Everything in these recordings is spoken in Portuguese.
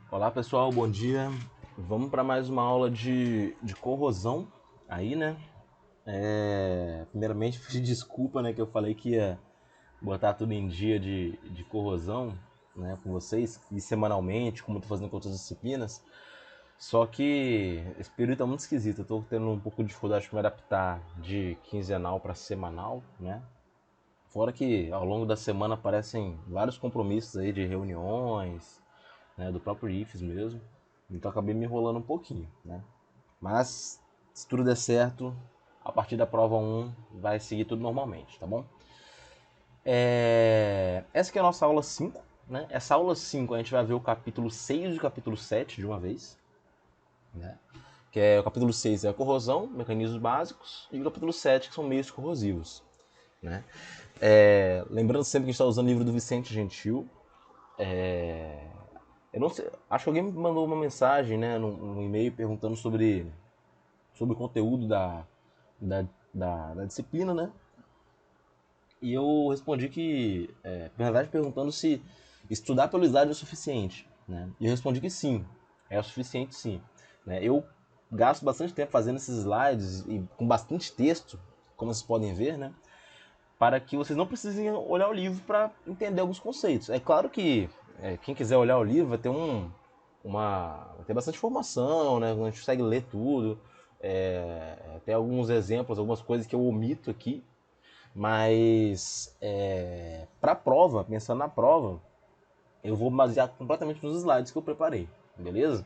Olá pessoal, bom dia. Vamos para mais uma aula de corrosão aí, né? Primeiramente, pedir desculpa, né, que eu falei que ia botar tudo em dia de corrosão, né, com vocês, e semanalmente, como eu tô fazendo com outras disciplinas. Só que esse período tá muito esquisito, eu tô tendo um pouco de dificuldade para me adaptar de quinzenal para semanal, né? Fora que ao longo da semana aparecem vários compromissos aí de reuniões, né, do próprio IFES mesmo. Então acabei me enrolando um pouquinho, né? Mas se tudo der certo, a partir da prova um vai seguir tudo normalmente, tá bom? Essa aqui é a nossa aula 5, né? Essa aula 5 a gente vai ver o capítulo 6 e o capítulo 7 de uma vez, né? Que é o capítulo 6 é a corrosão, mecanismos básicos, e o capítulo 7 que são meios corrosivos, né? Lembrando sempre que a gente está usando o livro do Vicente Gentil. Eu não sei, acho que alguém me mandou uma mensagem, né, num e-mail perguntando sobre o conteúdo da, da disciplina, né? E eu respondi que, na verdade, perguntando se estudar pelo slide é o suficiente, né? E eu respondi que sim, é o suficiente sim, né? Eu gasto bastante tempo fazendo esses slides e com bastante texto, como vocês podem ver, né? Para que vocês não precisem olhar o livro para entender alguns conceitos. É claro que quem quiser olhar o livro vai ter vai ter bastante informação, né? A gente consegue ler tudo. Tem alguns exemplos, algumas coisas que eu omito aqui, mas para a prova, pensando na prova, eu vou basear completamente nos slides que eu preparei, beleza?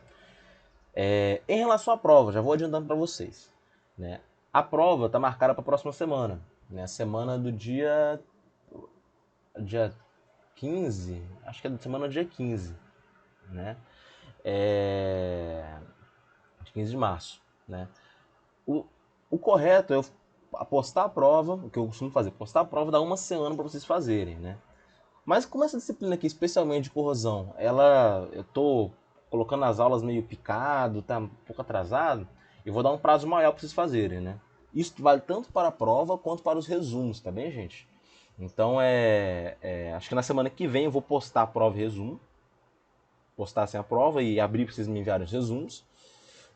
Em relação à prova, já vou adiantando para vocês, né? A prova está marcada para a próxima semana, né? Semana do dia 15, acho que é da semana do dia 15, né? De 15 de março, né? O, o correto é eu postar a prova, o que eu costumo fazer, postar a prova dá uma semana para vocês fazerem, né? Mas como essa disciplina aqui, especialmente de corrosão, eu tô colocando as aulas meio picado, tá um pouco atrasado, eu vou dar um prazo maior para vocês fazerem, né? Isso vale tanto para a prova quanto para os resumos, tá bem, gente? Então acho que na semana que vem eu vou postar a prova e resumo, postar assim a prova e abrir para vocês me enviarem os resumos.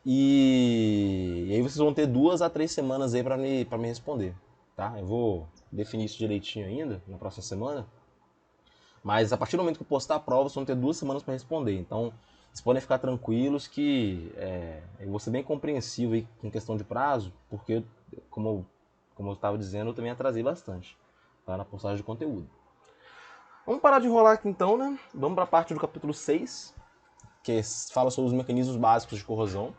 E aí vocês vão ter 2 a 3 semanas aí para me responder, tá? Eu vou definir isso direitinho ainda na próxima semana. Mas a partir do momento que eu postar a prova, vocês vão ter 2 semanas para responder. Então, vocês podem ficar tranquilos que eu vou ser bem compreensivo aí com questão de prazo, porque, como eu estava dizendo, eu também atrasei bastante, tá? Na postagem de conteúdo. Vamos parar de enrolar aqui então, né? Vamos para a parte do capítulo 6, que fala sobre os mecanismos básicos de corrosão.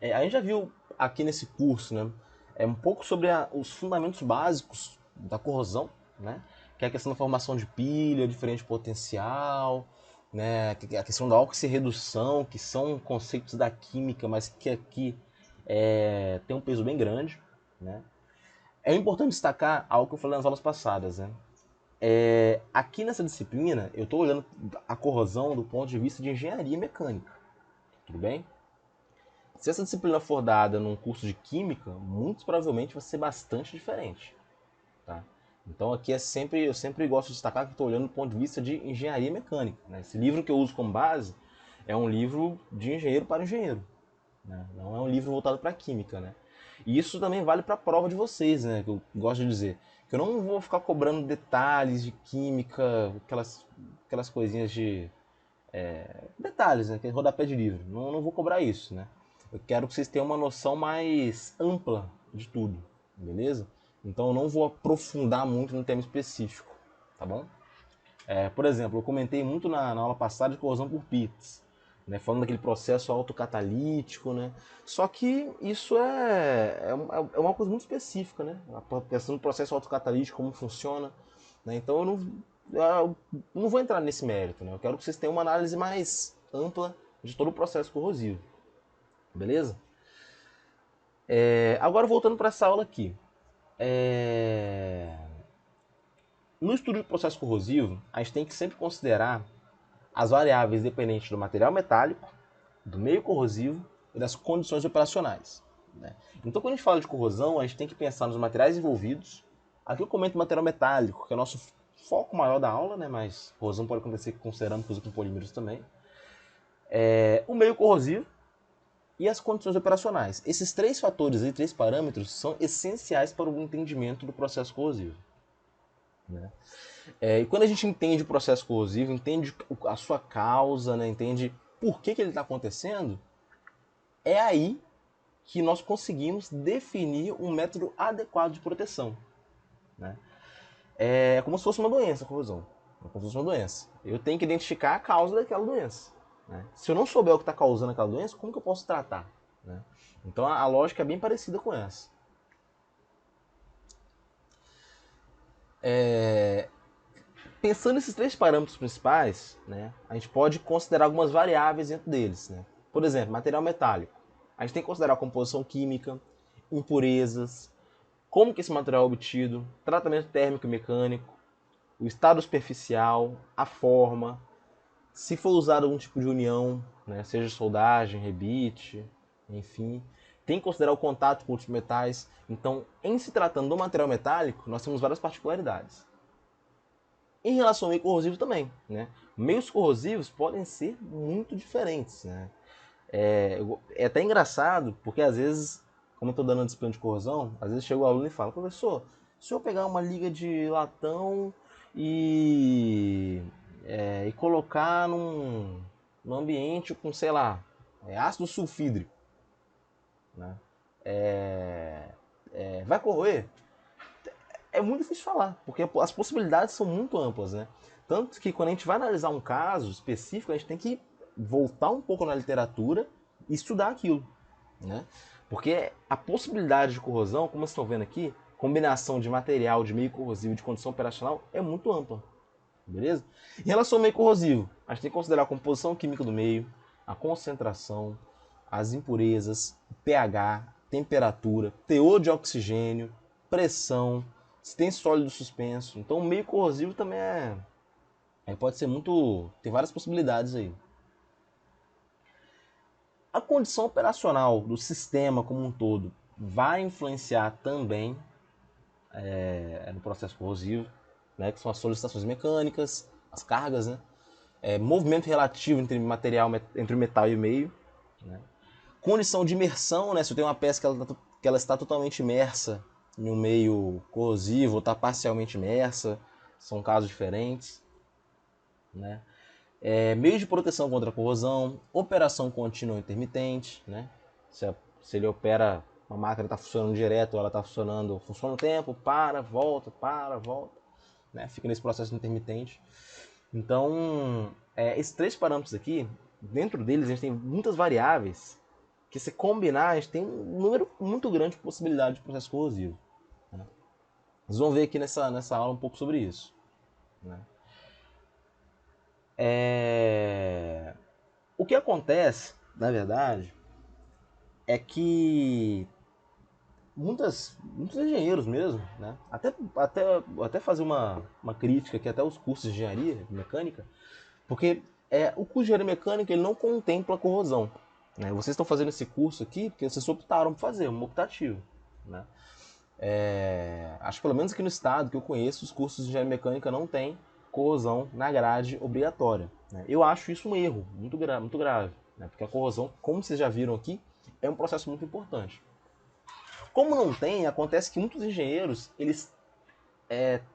A gente já viu aqui nesse curso, né? Um pouco sobre os fundamentos básicos da corrosão, né? Que é a questão da formação de pilha, diferente potencial, né? A questão da oxirredução, que são conceitos da química, mas que aqui tem um peso bem grande, né? É importante destacar algo que eu falei nas aulas passadas, né? Aqui nessa disciplina, eu estou olhando a corrosão do ponto de vista de engenharia mecânica, tudo bem? Se essa disciplina for dada num curso de química, muito provavelmente vai ser bastante diferente, tá? Então aqui eu sempre gosto de destacar que estou olhando do ponto de vista de engenharia mecânica, né? Esse livro que eu uso como base é um livro de engenheiro para engenheiro, né? Não é um livro voltado para química, né? E isso também vale para a prova de vocês, né? Que eu gosto de dizer que eu não vou ficar cobrando detalhes de química, aquelas coisinhas de detalhes, né? Que é rodapé de livro. Não vou cobrar isso, né? Eu quero que vocês tenham uma noção mais ampla de tudo, beleza? Então eu não vou aprofundar muito no tema específico, tá bom? Por exemplo, eu comentei muito na aula passada de corrosão por pits, né? Falando daquele processo autocatalítico, né? Só que isso é uma coisa muito específica, né? A questão do processo autocatalítico, como funciona, né? Então eu não vou entrar nesse mérito, né? Eu quero que vocês tenham uma análise mais ampla de todo o processo corrosivo, beleza? Agora voltando para essa aula aqui. No estudo de processo corrosivo, a gente tem que sempre considerar as variáveis dependentes do material metálico, do meio corrosivo e das condições operacionais, né? Então, quando a gente fala de corrosão, a gente tem que pensar nos materiais envolvidos. Aqui eu comento material metálico, que é o nosso foco maior da aula, né? Mas corrosão pode acontecer considerando que usa com polímeros também. O meio corrosivo e as condições operacionais. Esses três fatores e três parâmetros são essenciais para o entendimento do processo corrosivo, né? E quando a gente entende o processo corrosivo, entende a sua causa, né, entende por que ele está acontecendo, é aí que nós conseguimos definir um método adequado de proteção, né? É como se fosse uma doença, a corrosão. É como se fosse uma doença. Eu tenho que identificar a causa daquela doença, né? Se eu não souber o que está causando aquela doença, como que eu posso tratar, né? Então a lógica é bem parecida com essa. Pensando nesses três parâmetros principais, né, a gente pode considerar algumas variáveis dentro deles, né? Por exemplo, material metálico. A gente tem que considerar a composição química, impurezas, como que esse material é obtido, tratamento térmico e mecânico, o estado superficial, a forma, se for usado algum tipo de união, né, seja soldagem, rebite, enfim. Tem que considerar o contato com outros metais. Então, em se tratando do material metálico, nós temos várias particularidades. Em relação ao meio corrosivo também, né? Meios corrosivos podem ser muito diferentes, né? É até engraçado, porque às vezes, como eu estou dando disciplina de corrosão, às vezes chega o aluno e fala, professor, se eu pegar uma liga de latão e colocar num ambiente com, sei lá, ácido sulfídrico, né? Vai corroer? É muito difícil falar, porque as possibilidades são muito amplas, né? Tanto que quando a gente vai analisar um caso específico, a gente tem que voltar um pouco na literatura e estudar aquilo, né? Porque a possibilidade de corrosão, como vocês estão vendo aqui, combinação de material, de meio corrosivo e de condição operacional é muito ampla, beleza? Em relação ao meio corrosivo, a gente tem que considerar a composição química do meio, a concentração, as impurezas, o pH, temperatura, teor de oxigênio, pressão, se tem sólido suspenso. Então o meio corrosivo também pode ser muito... tem várias possibilidades aí. A condição operacional do sistema como um todo vai influenciar também no processo corrosivo, né, que são as solicitações mecânicas, as cargas, né, movimento relativo entre material, entre o metal e o meio, né, condição de imersão, né, se eu tenho uma peça que ela está totalmente imersa em um meio corrosivo ou está parcialmente imersa, são casos diferentes, né. Meio de proteção contra a corrosão, operação contínua intermitente, né? Se ele opera, uma máquina está funcionando direto, ela está funcionando, funciona o tempo, para, volta, né? Fica nesse processo intermitente. Então, esses três parâmetros aqui, dentro deles a gente tem muitas variáveis que se combinar, a gente tem um número muito grande de possibilidades de processo corrosivo, né? Vocês vão ver aqui nessa aula um pouco sobre isso, né? O que acontece, na verdade, é que muitos engenheiros mesmo, né? Até fazer uma crítica aqui até os cursos de engenharia mecânica, porque o curso de engenharia mecânica ele não contempla corrosão, né? Vocês estão fazendo esse curso aqui porque vocês optaram por fazer, um optativo, né? Acho que pelo menos aqui no estado que eu conheço, os cursos de engenharia mecânica não tem corrosão na grade obrigatória, né? Eu acho isso um erro muito grave, né? Porque a corrosão, como vocês já viram aqui, é um processo muito importante. Como não tem, acontece que muitos engenheiros, eles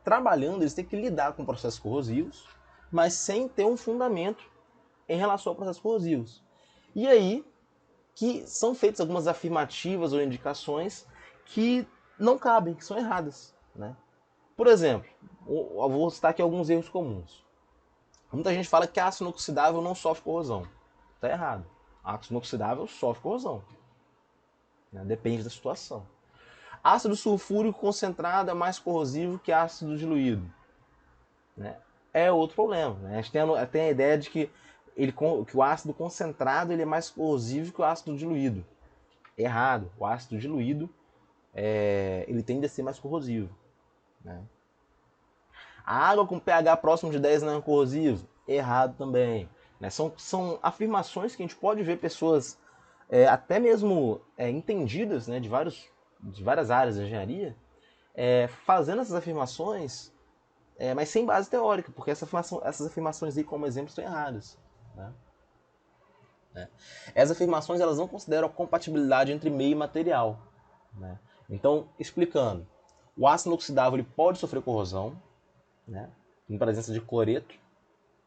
trabalhando, eles têm que lidar com processos corrosivos, mas sem ter um fundamento em relação a processos corrosivos. E aí que são feitas algumas afirmativas ou indicações que não cabem, que são erradas, né? Por exemplo, eu vou citar aqui alguns erros comuns. Muita gente fala que ácido inoxidável não sofre corrosão. Está errado. Ácido inoxidável sofre corrosão, né? Depende da situação. Ácido sulfúrico concentrado é mais corrosivo que ácido diluído, né? É outro problema, né? A gente tem a ideia de que o ácido concentrado ele é mais corrosivo que o ácido diluído. Errado. O ácido diluído ele tende a ser mais corrosivo, né? A água com pH próximo de 10 não é corrosivo? Errado também, né? São afirmações que a gente pode ver pessoas até mesmo entendidas, né, de várias áreas da engenharia fazendo essas afirmações, mas sem base teórica, porque essas afirmações aí, como exemplo, estão erradas, né? né? Essas afirmações elas não consideram a compatibilidade entre meio e material, né? Então, explicando, o ácido inoxidável ele pode sofrer corrosão, né, em presença de cloreto,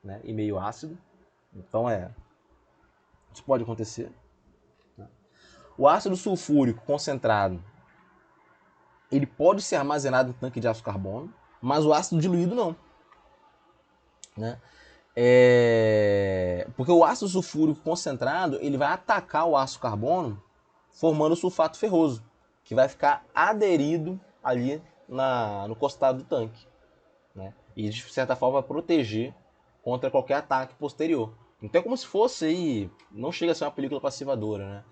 né, e meio ácido. Então, isso pode acontecer. Né? O ácido sulfúrico concentrado ele pode ser armazenado em tanque de aço carbono, mas o ácido diluído não. Né? Porque o ácido sulfúrico concentrado ele vai atacar o aço carbono formando o sulfato ferroso, que vai ficar aderido ali no costado do tanque. Né? E de certa forma vai proteger contra qualquer ataque posterior. Então é como se fosse aí, não chega a ser uma película passivadora, né?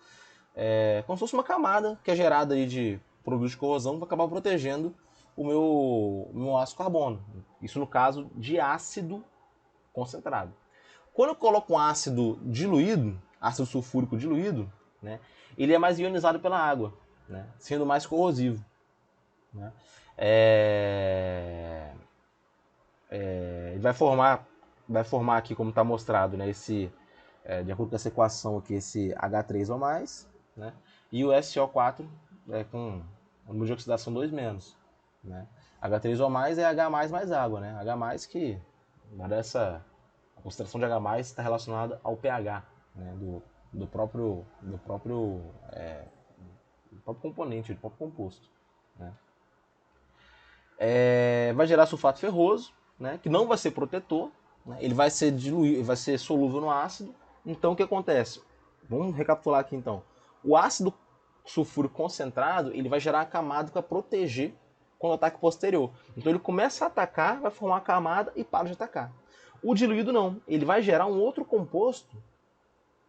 É como se fosse uma camada que é gerada aí de produtos de corrosão que vai acabar protegendo o meu ácido carbono. Isso no caso de ácido concentrado. Quando eu coloco um ácido diluído, ácido sulfúrico diluído, né, ele é mais ionizado pela água, né, sendo mais corrosivo. Né? Ele vai formar aqui, como está mostrado, né, de acordo com essa equação aqui, esse H3O+, né, e o SO4 com o número de oxidação 2-. Né? H3O+, é H+, mais água. Né? H+, que, a concentração de H+, está relacionada ao pH, né, do próprio componente, do próprio composto. Né? Vai gerar sulfato ferroso, né, que não vai ser protetor, né, ele vai ser diluído, vai ser solúvel no ácido. Então o que acontece? Vamos recapitular aqui então. O ácido sulfúrico concentrado ele vai gerar uma camada para proteger contra o ataque posterior. Então ele começa a atacar, vai formar uma camada e para de atacar. O diluído não, ele vai gerar um outro composto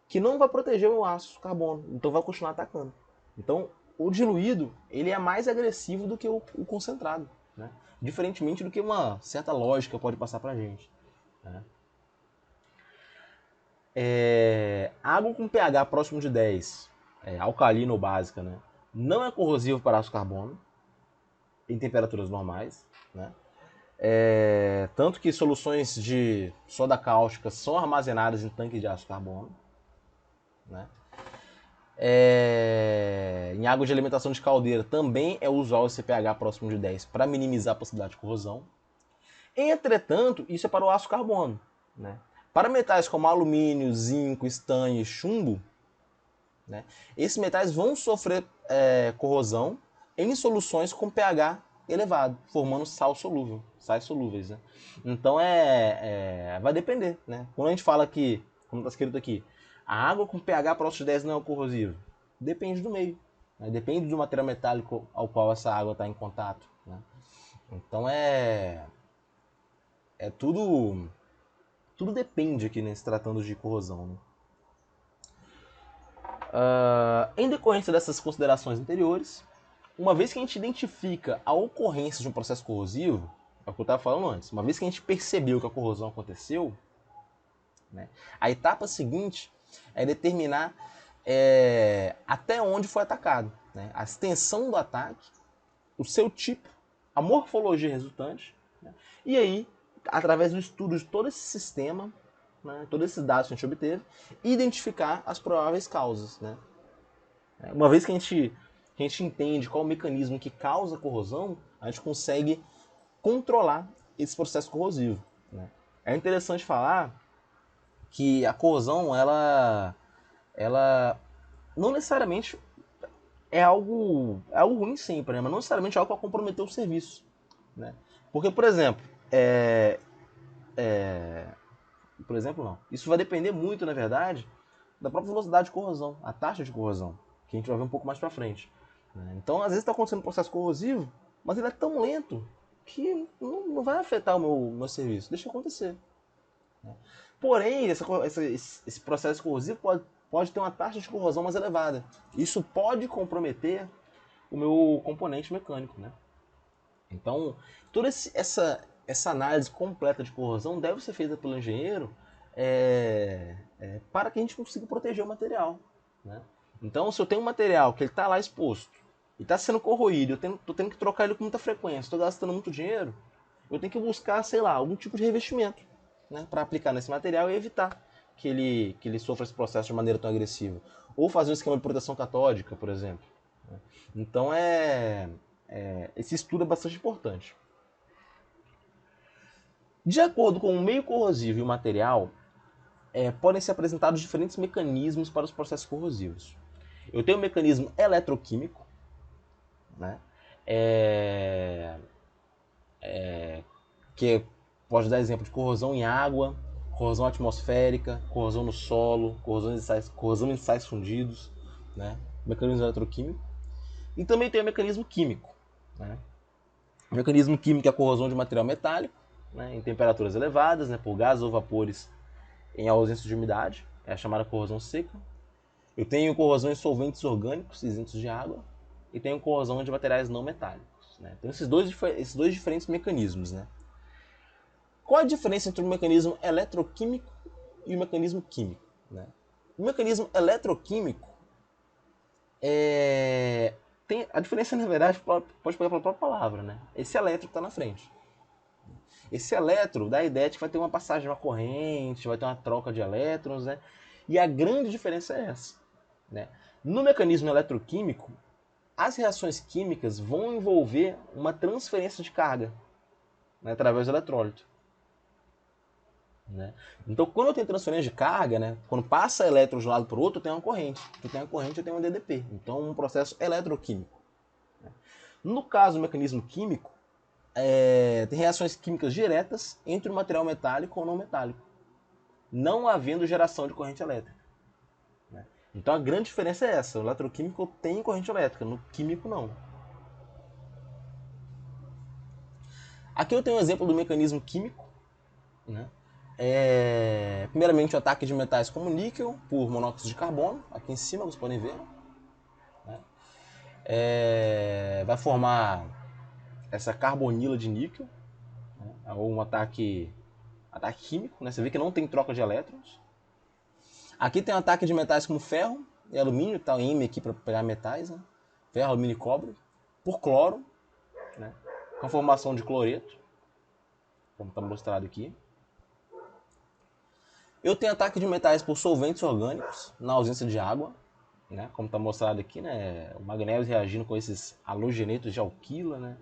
que não vai proteger o ácido carbono, então vai continuar atacando. Então o diluído ele é mais agressivo do que o concentrado. Né? Diferentemente do que uma certa lógica pode passar para a gente. Né? Água com pH próximo de 10, alcalina ou básica, né? Não é corrosivo para aço carbono em temperaturas normais. Né? Tanto que soluções de soda cáustica são armazenadas em tanques de aço carbono. Né? Em água de alimentação de caldeira também é usual esse pH próximo de 10 para minimizar a possibilidade de corrosão. Entretanto, isso é para o aço carbono. Né? Para metais como alumínio, zinco, estanho e chumbo, né, esses metais vão sofrer corrosão em soluções com pH elevado, formando sais solúveis. Né? Então vai depender. Né? Quando a gente fala que, como está escrito aqui, a água com pH próximo de 10 não é corrosivo, depende do meio. Né? Depende do material metálico ao qual essa água está em contato. Né? Então tudo depende aqui, né, se tratando de corrosão. Né? Em decorrência dessas considerações anteriores, uma vez que a gente identifica a ocorrência de um processo corrosivo, é o que eu estava falando antes, uma vez que a gente percebeu que a corrosão aconteceu, né, a etapa seguinte é determinar até onde foi atacado, né, a extensão do ataque, o seu tipo, a morfologia resultante, né, e aí, através do estudo de todo esse sistema, né, todos esses dados que a gente obteve, identificar as prováveis causas. Né. Uma vez que a gente entende qual é o mecanismo que causa a corrosão, a gente consegue controlar esse processo corrosivo. Né. É interessante falar que a corrosão, ela não necessariamente é algo ruim sempre, né? Mas não necessariamente é algo para comprometer o serviço. Né? Porque, por exemplo, não. Isso vai depender muito, na verdade, da própria velocidade de corrosão, a taxa de corrosão, que a gente vai ver um pouco mais para frente. Né? Então, às vezes está acontecendo um processo corrosivo, mas ele é tão lento que não vai afetar o meu serviço. Deixa acontecer. Né? Porém, esse processo corrosivo pode ter uma taxa de corrosão mais elevada. Isso pode comprometer o meu componente mecânico. Né? Então, toda essa análise completa de corrosão deve ser feita pelo engenheiro para que a gente consiga proteger o material. Né? Então, se eu tenho um material que está lá exposto e está sendo corroído, eu estou tendo que trocar ele com muita frequência, estou gastando muito dinheiro, eu tenho que buscar, sei lá, algum tipo de revestimento, né, para aplicar nesse material e evitar que ele sofra esse processo de maneira tão agressiva. Ou fazer um esquema de proteção catódica, por exemplo. Então, esse estudo é bastante importante. De acordo com o meio corrosivo e o material, podem ser apresentados diferentes mecanismos para os processos corrosivos. Eu tenho um mecanismo eletroquímico, né? Que pode dar exemplo de corrosão em água, corrosão atmosférica, corrosão no solo, corrosão em sais fundidos, né? Mecanismo eletroquímico. E também tem o mecanismo químico, né? O mecanismo químico é a corrosão de material metálico, né, em temperaturas elevadas, né, por gases ou vapores em ausência de umidade, é a chamada corrosão seca. Eu tenho corrosão em solventes orgânicos isentos de água e tenho corrosão de materiais não metálicos, né? Então esses dois diferentes mecanismos, né? Qual a diferença entre o mecanismo eletroquímico e o mecanismo químico, né? O mecanismo eletroquímico tem a diferença, na verdade, pode pegar pela própria palavra, né? Esse elétron está na frente. Esse elétron dá a ideia de que vai ter uma passagem de uma corrente, vai ter uma troca de elétrons, né? E a grande diferença é essa, né? No mecanismo eletroquímico, as reações químicas vão envolver uma transferência de carga, né, através do eletrólito, né? Então, quando eu tenho transferência de carga, né, quando passa elétrons de um lado para o outro, eu tenho uma corrente. Se eu tenho uma corrente, eu tenho um DDP. Então, um processo eletroquímico. No caso do mecanismo químico, tem reações químicas diretas entre o material metálico ou não metálico, não havendo geração de corrente elétrica, né? Então a grande diferença é essa: o eletroquímico tem corrente elétrica, no químico não. Aqui eu tenho um exemplo do mecanismo químico, né? Primeiramente o ataque de metais como níquel por monóxido de carbono, aqui em cima vocês podem ver, né? Vai formar essa carbonila de níquel, né? Ou um ataque químico, né? Você vê que não tem troca de elétrons. Aqui tem um ataque de metais como ferro e alumínio, tá o M aqui para pegar metais, né? Ferro, alumínio e cobre, por cloro, né? Com a formação de cloreto, como está mostrado aqui. Eu tenho ataque de metais por solventes orgânicos, na ausência de água, né? Como está mostrado aqui, né? O magnésio reagindo com esses halogenetos de alquila, né?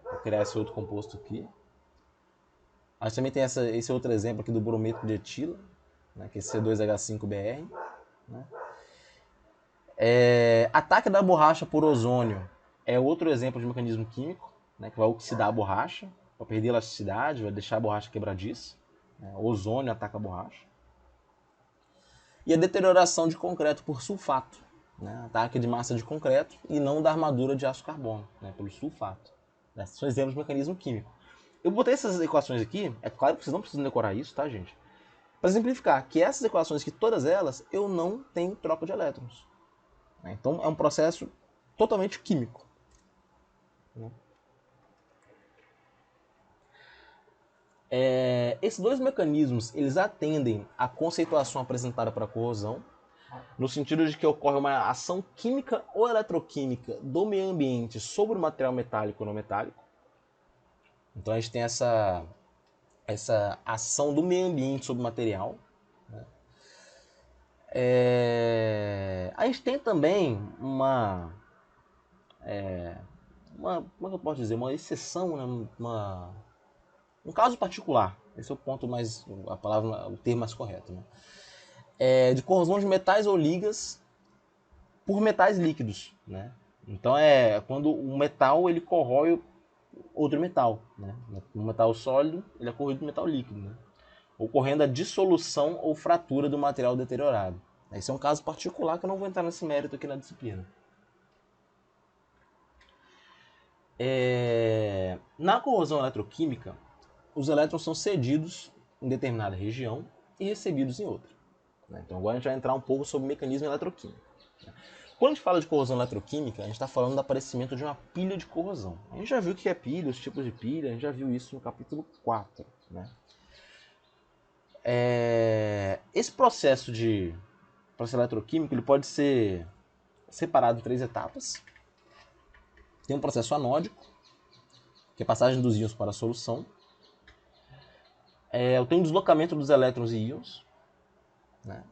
Para criar esse outro composto aqui. A gente também tem esse outro exemplo aqui do brometo de etila, né? Que é C2H5Br, né? Ataque da borracha por ozônio é outro exemplo de mecanismo químico, né, que vai oxidar a borracha, vai perder elasticidade, vai deixar a borracha quebradiça, né? O ozônio ataca a borracha. E a deterioração de concreto por sulfato, né? Ataque de massa de concreto e não da armadura de aço carbono, né? Pelo sulfato. Esses são exemplos de mecanismo químico. Eu botei essas equações aqui, é claro que vocês não precisam decorar isso, tá, gente? Para simplificar, que essas equações aqui, todas elas, eu não tenho troca de elétrons. Então é um processo totalmente químico. Esses dois mecanismos, eles atendem à conceituação apresentada para a corrosão, no sentido de que ocorre uma ação química ou eletroquímica do meio ambiente sobre o material metálico ou não metálico. Então a gente tem essa ação do meio ambiente sobre o material, né? A gente tem também como é que eu posso dizer, uma exceção, né? Um caso particular, esse é o ponto mais, o termo mais correto, né? De corrosão de metais ou ligas por metais líquidos, né? Então quando o metal ele corrói outro metal, né? Um metal sólido ele é corroído por metal líquido, né? Ocorrendo a dissolução ou fratura do material deteriorado. Esse é um caso particular que eu não vou entrar nesse mérito aqui na disciplina. Na corrosão eletroquímica, os elétrons são cedidos em determinada região e recebidos em outra, né? Então agora a gente vai entrar um pouco sobre o mecanismo eletroquímico, né? Quando a gente fala de corrosão eletroquímica, a gente está falando do aparecimento de uma pilha de corrosão. A gente já viu o que é pilha, os tipos de pilha, a gente já viu isso no capítulo 4, né? Esse processo eletroquímico ele pode ser separado em 3 etapas. Tem um processo anódico, que é a passagem dos íons para a solução. Eu tenho o deslocamento dos elétrons e íons. né?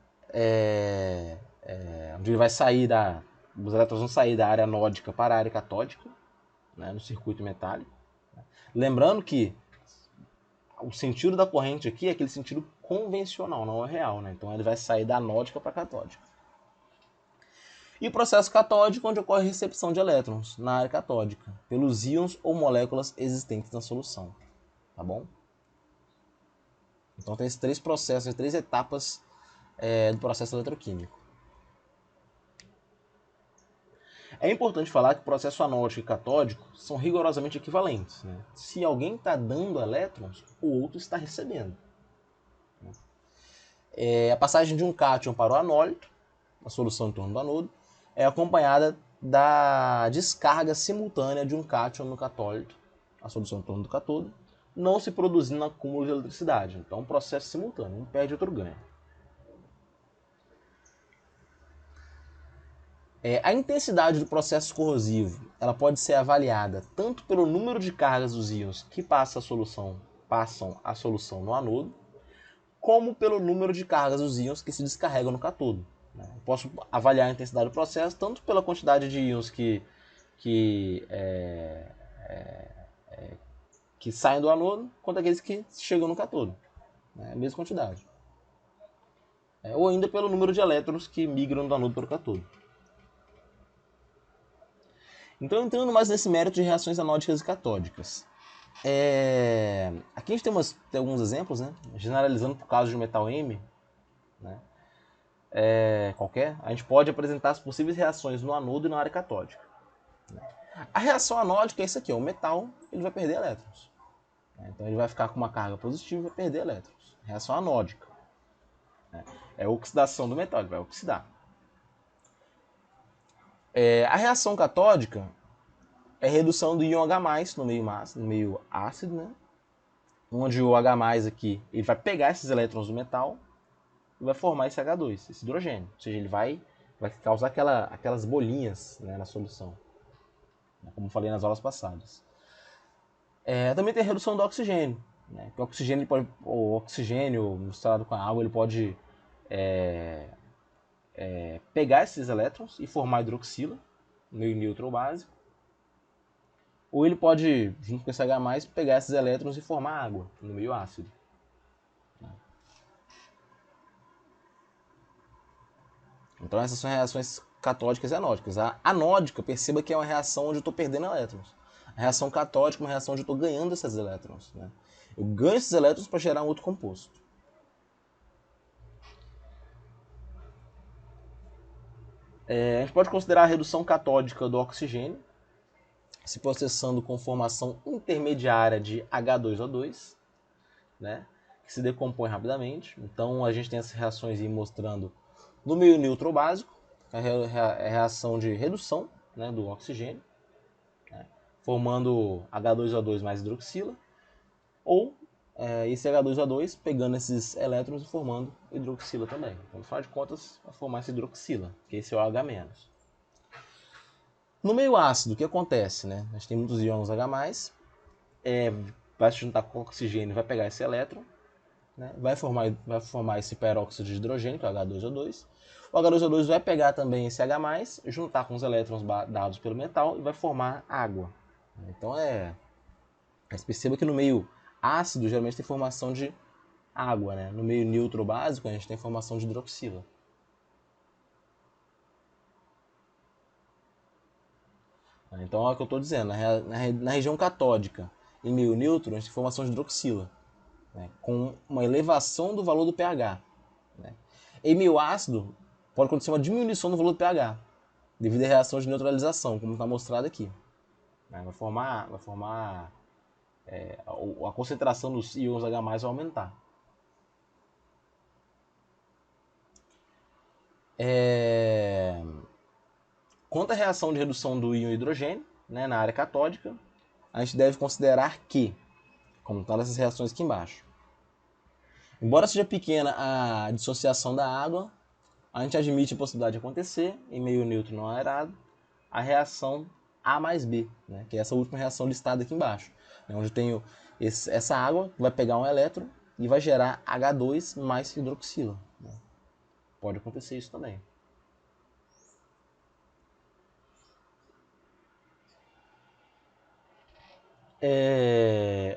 Onde ele vai sair os elétrons vão sair da área anódica para a área catódica, né, no circuito metálico. Lembrando que o sentido da corrente aqui é aquele sentido convencional, não é real, né? Então ele vai sair da anódica para a catódica. E o processo catódico, onde ocorre a recepção de elétrons na área catódica, pelos íons ou moléculas existentes na solução. Tá bom? Então tem esses três processos, três etapas do processo eletroquímico. É importante falar que o processo anódico e catódico são rigorosamente equivalentes, né? Se alguém está dando elétrons, o outro está recebendo. A passagem de um cátion para o anólito, a solução em torno do anodo, é acompanhada da descarga simultânea de um cátion no católito, a solução em torno do cátodo, não se produzindo acúmulo de eletricidade. Então é um processo simultâneo, um perde, outro ganha. A intensidade do processo corrosivo ela pode ser avaliada tanto pelo número de cargas dos íons que passam a solução no anodo, como pelo número de cargas dos íons que se descarregam no cátodo. Eu posso avaliar a intensidade do processo tanto pela quantidade de íons que saem do anodo, quanto aqueles que chegam no cátodo. A mesma quantidade. Ou ainda pelo número de elétrons que migram do anodo para o cátodo. Então, entrando mais nesse mérito de reações anódicas e catódicas. Aqui a gente tem alguns exemplos, né? Generalizando por causa de um metal M, né? Qualquer, a gente pode apresentar as possíveis reações no anodo e na área catódica. A reação anódica é isso aqui, o metal ele vai perder elétrons. Então ele vai ficar com uma carga positiva e vai perder elétrons. Reação anódica. É a oxidação do metal, ele vai oxidar. A reação catódica é a redução do íon H+, no meio ácido, né? Onde o H+, aqui, ele vai pegar esses elétrons do metal e vai formar esse H2, esse hidrogênio. Ou seja, ele vai causar aquelas bolinhas, né, na solução, como falei nas aulas passadas. Também tem a redução do oxigênio. Né? O oxigênio misturado com a água ele pode pegar esses elétrons e formar hidroxila, meio neutro ou básico. Ou ele pode, junto com esse H+, pegar esses elétrons e formar água no meio ácido. Então essas são reações catódicas e anódicas. A anódica, perceba que é uma reação onde eu estou perdendo elétrons. A reação catódica é uma reação onde eu estou ganhando esses elétrons. Né? Eu ganho esses elétrons para gerar um outro composto. A gente pode considerar a redução catódica do oxigênio, se processando com formação intermediária de H2O2, né, que se decompõe rapidamente. Então a gente tem essas reações aí mostrando no meio neutro ou básico, a reação de redução, né, do oxigênio, né, formando H2O2 mais hidroxila, ou esse H2O2 pegando esses elétrons e formando hidroxila também. Então, no final de contas, vai formar essa hidroxila, que esse é o H-. No meio ácido, o que acontece? Né? A gente tem muitos íons H+, vai se juntar com oxigênio e vai pegar esse elétron, né? vai formar esse peróxido de hidrogênio, que é o H2O2. O H2O2 vai pegar também esse H+, juntar com os elétrons dados pelo metal e vai formar água. Então Mas perceba que no meio ácido geralmente tem formação de água, né? No meio neutro básico a gente tem formação de hidroxila. Então é o que eu estou dizendo, na região catódica, em meio neutro, a gente tem formação de hidroxila, né? Com uma elevação do valor do pH. Né? Em meio ácido, pode acontecer uma diminuição do valor do pH, devido à reação de neutralização, como está mostrado aqui. Vai formar a concentração dos íons H+ vai aumentar. Quanto à reação de redução do íon hidrogênio, né, na área catódica, a gente deve considerar que, como estão nessas reações aqui embaixo, embora seja pequena a dissociação da água, a gente admite a possibilidade de acontecer, em meio neutro não aerado, a reação A mais B, né, que é essa última reação listada aqui embaixo, né, onde eu tenho essa água que vai pegar um elétron e vai gerar H2 mais hidroxila. Né. Pode acontecer isso também.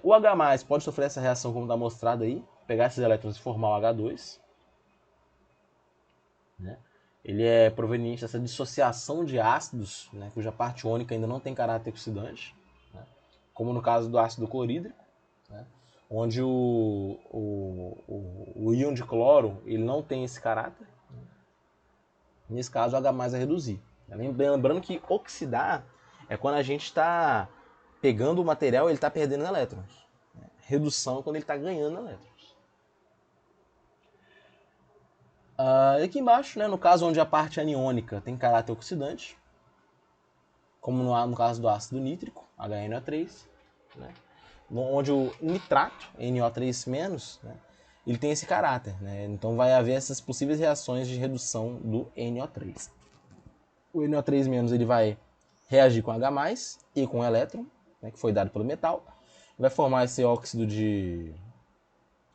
O H+ pode sofrer essa reação como está mostrado aí, pegar esses elétrons e formar o H2. Né? Ele é proveniente dessa dissociação de ácidos, né, cuja parte ônica ainda não tem caráter oxidante, né, como no caso do ácido clorídrico, né, onde o íon de cloro ele não tem esse caráter. Nesse caso, o H+ é reduzir. Lembrando que oxidar é quando a gente está pegando o material e ele está perdendo elétrons. Redução é quando ele está ganhando elétrons. E aqui embaixo, né, no caso onde a parte aniônica tem caráter oxidante, como no caso do ácido nítrico, HNO3, né, onde o nitrato, NO3-, né, ele tem esse caráter. Né, então vai haver essas possíveis reações de redução do NO3. O NO3- ele vai reagir com H+ e com o elétron, né, que foi dado pelo metal, vai formar esse óxido de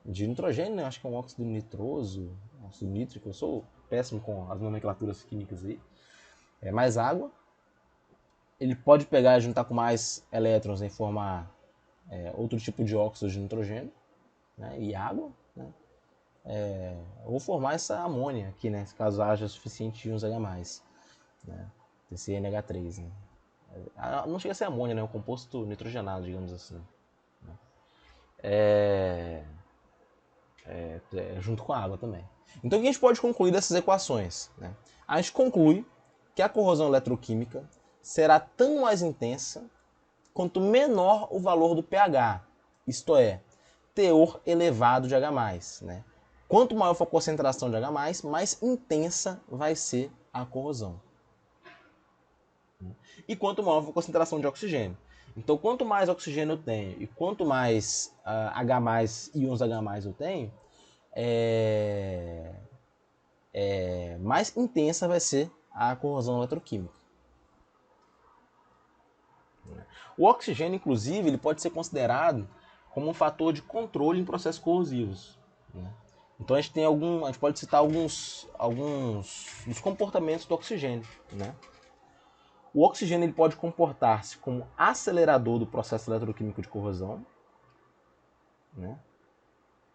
nitrogênio, né, acho que é um óxido nitroso, óxido nítrico, eu sou péssimo com as nomenclaturas químicas aí, mais água. Ele pode pegar e juntar com mais elétrons e formar outro tipo de óxido de nitrogênio, né, e água, né, ou formar essa amônia aqui, né, caso haja suficiente íons H+, né, esse NH3. Né. Não chega a ser amônia, né, é um composto nitrogenado, digamos assim. Né. Junto com a água também. Então o que a gente pode concluir dessas equações? Né? A gente conclui que a corrosão eletroquímica será tão mais intensa quanto menor o valor do pH, isto é, teor elevado de H+. Né? Quanto maior for a concentração de H+, mais intensa vai ser a corrosão. E quanto maior for a concentração de oxigênio. Então, quanto mais oxigênio eu tenho e quanto mais H+, íons H+ eu tenho, mais intensa vai ser a corrosão eletroquímica. O oxigênio, inclusive, ele pode ser considerado como um fator de controle em processos corrosivos. Né? Então a gente pode citar alguns dos comportamentos do oxigênio. Né? O oxigênio ele pode comportar-se como acelerador do processo eletroquímico de corrosão. Né?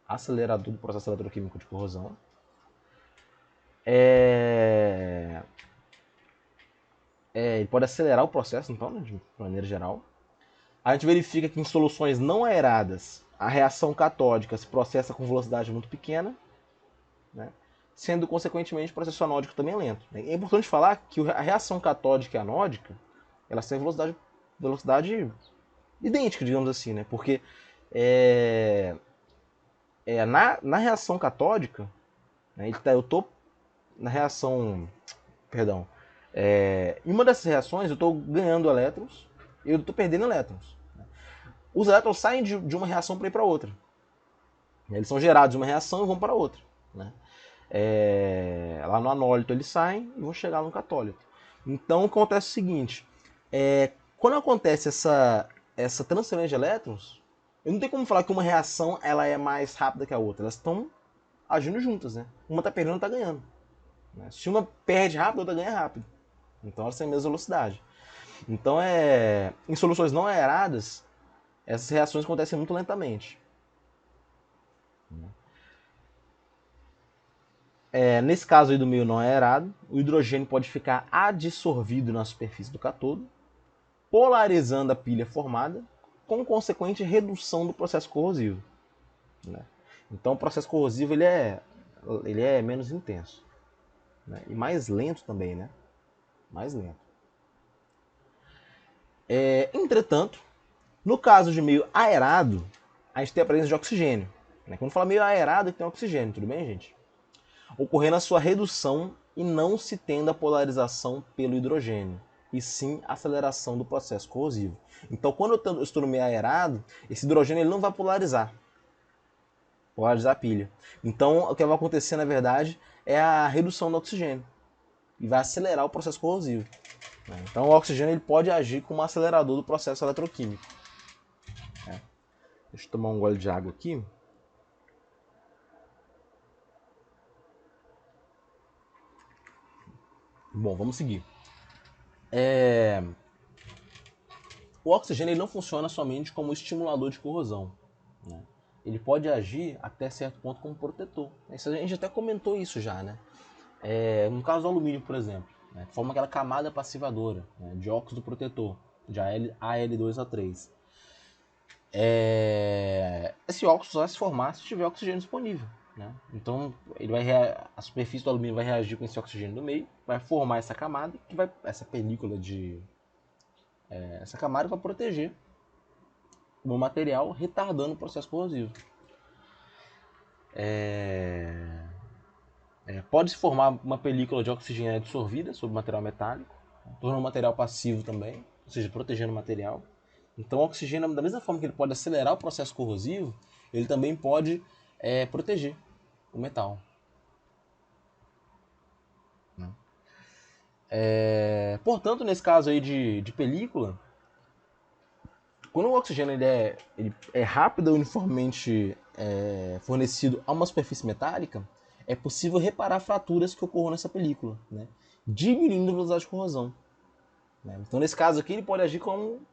Acelerador do processo eletroquímico de corrosão. Ele pode acelerar o processo, então, né, de maneira geral. A gente verifica que em soluções não aeradas, a reação catódica se processa com velocidade muito pequena, né, sendo, consequentemente, o processo anódico também lento. É importante falar que a reação catódica e anódica elas têm velocidade idêntica, digamos assim, né, porque na reação catódica, né, eu estou na reação... Perdão. Em uma dessas reações, eu estou ganhando elétrons e eu estou perdendo elétrons. Os elétrons saem de uma reação para ir para outra. Eles são gerados de uma reação e vão para outra. Né? Lá no anólito eles saem e vão chegar no católito. Então acontece o seguinte: quando acontece essa transferência de elétrons, eu não tenho como falar que uma reação ela é mais rápida que a outra. Elas estão agindo juntas. Né? Uma está perdendo, outra está ganhando. Né? Se uma perde rápido, a outra ganha rápido. Então elas têm a mesma velocidade. Então, em soluções não aeradas, essas reações acontecem muito lentamente. Nesse caso aí do meio não aerado, o hidrogênio pode ficar adsorvido na superfície do cátodo, polarizando a pilha formada, com consequente redução do processo corrosivo. Né? Então o processo corrosivo ele é menos intenso. Né? E mais lento também, né? Mais lento. Entretanto, no caso de meio aerado, a gente tem a presença de oxigênio. Né? Quando fala meio aerado, tem oxigênio, tudo bem, gente? Ocorrendo a sua redução e não se tendo a polarização pelo hidrogênio, e sim a aceleração do processo corrosivo. Então, quando eu estou no meio aerado, esse hidrogênio ele não vai polarizar a pilha. Então, o que vai acontecer, na verdade, é a redução do oxigênio, e vai acelerar o processo corrosivo. Então, o oxigênio ele pode agir como um acelerador do processo eletroquímico. Deixa eu tomar um gole de água aqui. Bom, vamos seguir. O oxigênio ele não funciona somente como estimulador de corrosão, né? Ele pode agir até certo ponto como protetor. Isso, a gente até comentou isso já, né? No caso do alumínio, por exemplo, né, forma aquela camada passivadora, né, de óxido protetor, de Al2A3. Esse óxido só vai se formar se tiver oxigênio disponível, né? Então a superfície do alumínio vai reagir com esse oxigênio no meio, vai formar essa camada, essa película essa camada vai proteger o material, retardando o processo corrosivo. Pode se formar uma película de oxigênio absorvida sobre o material metálico, tornando o material passivo também, ou seja, protegendo o material. Então, o oxigênio, da mesma forma que ele pode acelerar o processo corrosivo, ele também pode proteger o metal. Portanto, nesse caso aí de película, quando o oxigênio ele é rápido e uniformemente fornecido a uma superfície metálica, é possível reparar fraturas que ocorram nessa película, né? Diminuindo a velocidade de corrosão. Né? Então, nesse caso aqui, ele pode agir como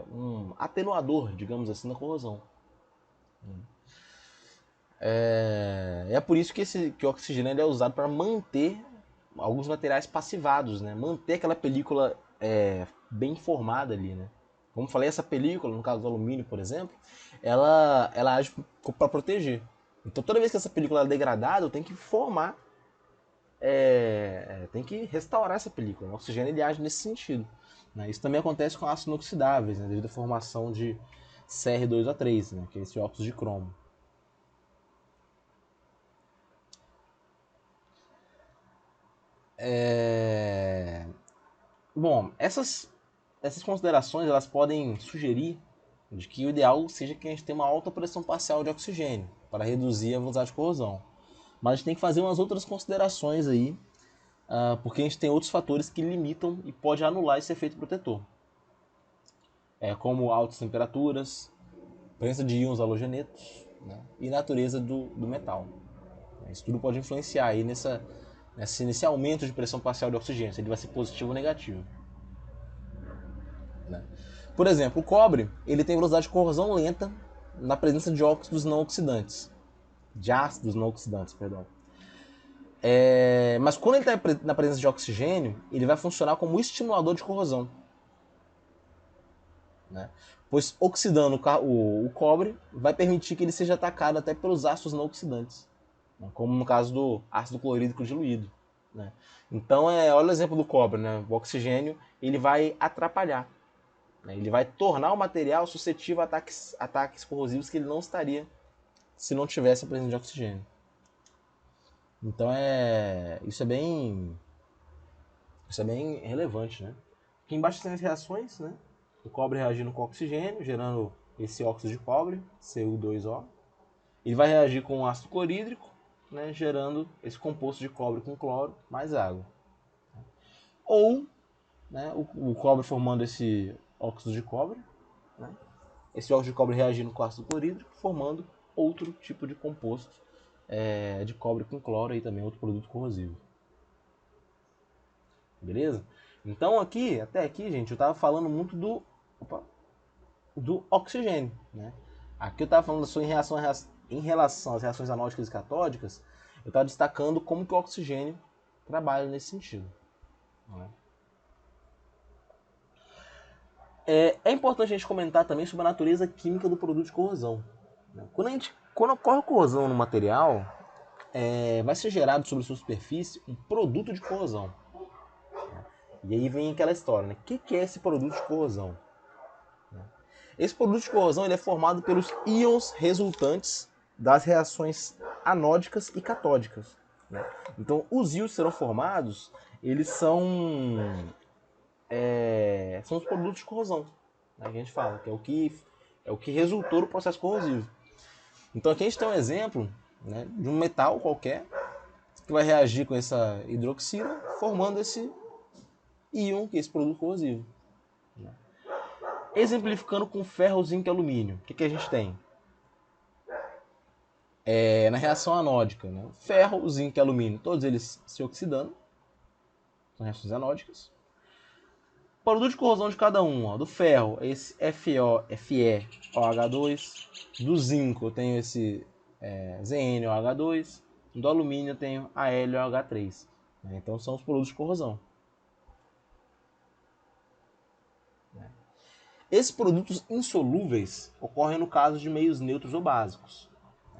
um atenuador, digamos assim, na corrosão. É por isso que o oxigênio ele é usado para manter alguns materiais passivados, né? Manter aquela película bem formada ali, né? Como eu falei, essa película, no caso do alumínio, por exemplo, ela age para proteger. Então, toda vez que essa película é degradada, eu tenho que formar, tem que restaurar essa película. O oxigênio ele age nesse sentido. Né? Isso também acontece com ácidos inoxidáveis, né? Devido à formação de Cr2A3, né? Que é esse óxido de cromo. Bom, essas considerações elas podem sugerir de que o ideal seja que a gente tenha uma alta pressão parcial de oxigênio para reduzir a velocidade de corrosão. Mas a gente tem que fazer umas outras considerações aí, porque a gente tem outros fatores que limitam e pode anular esse efeito protetor. Como altas temperaturas, presença de íons halogenetos, né, e natureza do metal. Isso tudo pode influenciar aí nesse aumento de pressão parcial de oxigênio, se ele vai ser positivo ou negativo. Né? Por exemplo, o cobre ele tem velocidade de corrosão lenta na presença de óxidos não oxidantes, de ácidos não oxidantes, perdão. Mas quando ele está na presença de oxigênio, ele vai funcionar como estimulador de corrosão. Né? Pois oxidando o cobre vai permitir que ele seja atacado até pelos ácidos não oxidantes, né? Como no caso do ácido clorídrico diluído. Né? Então, olha o exemplo do cobre. Né? O oxigênio ele vai atrapalhar. Né? Ele vai tornar o material suscetível a ataques corrosivos que ele não estaria se não tivesse a presença de oxigênio. Então isso é bem relevante, né? Aqui embaixo tem as reações, né? O cobre reagindo com oxigênio, gerando esse óxido de cobre, Cu2O. Ele vai reagir com o ácido clorídrico, né? Gerando esse composto de cobre com cloro mais água. Ou, né, o cobre formando esse óxido de cobre, né? Esse óxido de cobre reagindo com ácido clorídrico, formando outro tipo de composto de cobre com cloro e também outro produto corrosivo. Beleza? Então até aqui, gente, eu estava falando muito do oxigênio. Né? Aqui eu estava falando só em relação às reações anódicas e catódicas, eu estava destacando como que o oxigênio trabalha nesse sentido. Né? É importante a gente comentar também sobre a natureza química do produto de corrosão. Né? Quando ocorre corrosão no material, vai ser gerado sobre sua superfície um produto de corrosão. E aí vem aquela história, né? O que é esse produto de corrosão? Esse produto de corrosão ele é formado pelos íons resultantes das reações anódicas e catódicas. Né? Então, os íons que serão formados, eles são os produtos de corrosão. Né? Que a gente fala, que é o que resultou do processo corrosivo. Então, aqui a gente tem um exemplo, né, de um metal qualquer que vai reagir com essa hidroxila, formando esse íon, que é esse produto corrosivo. Exemplificando com ferro, zinco e alumínio, o que a gente tem? Na reação anódica, né? Ferro, zinco e alumínio, todos eles se oxidando, são reações anódicas. Produto de corrosão de cada um, ó. Do ferro, esse FeOH2. Do zinco eu tenho esse ZnOH2. Do alumínio eu tenho AlOH3. Então são os produtos de corrosão. Esses produtos insolúveis ocorrem no caso de meios neutros ou básicos.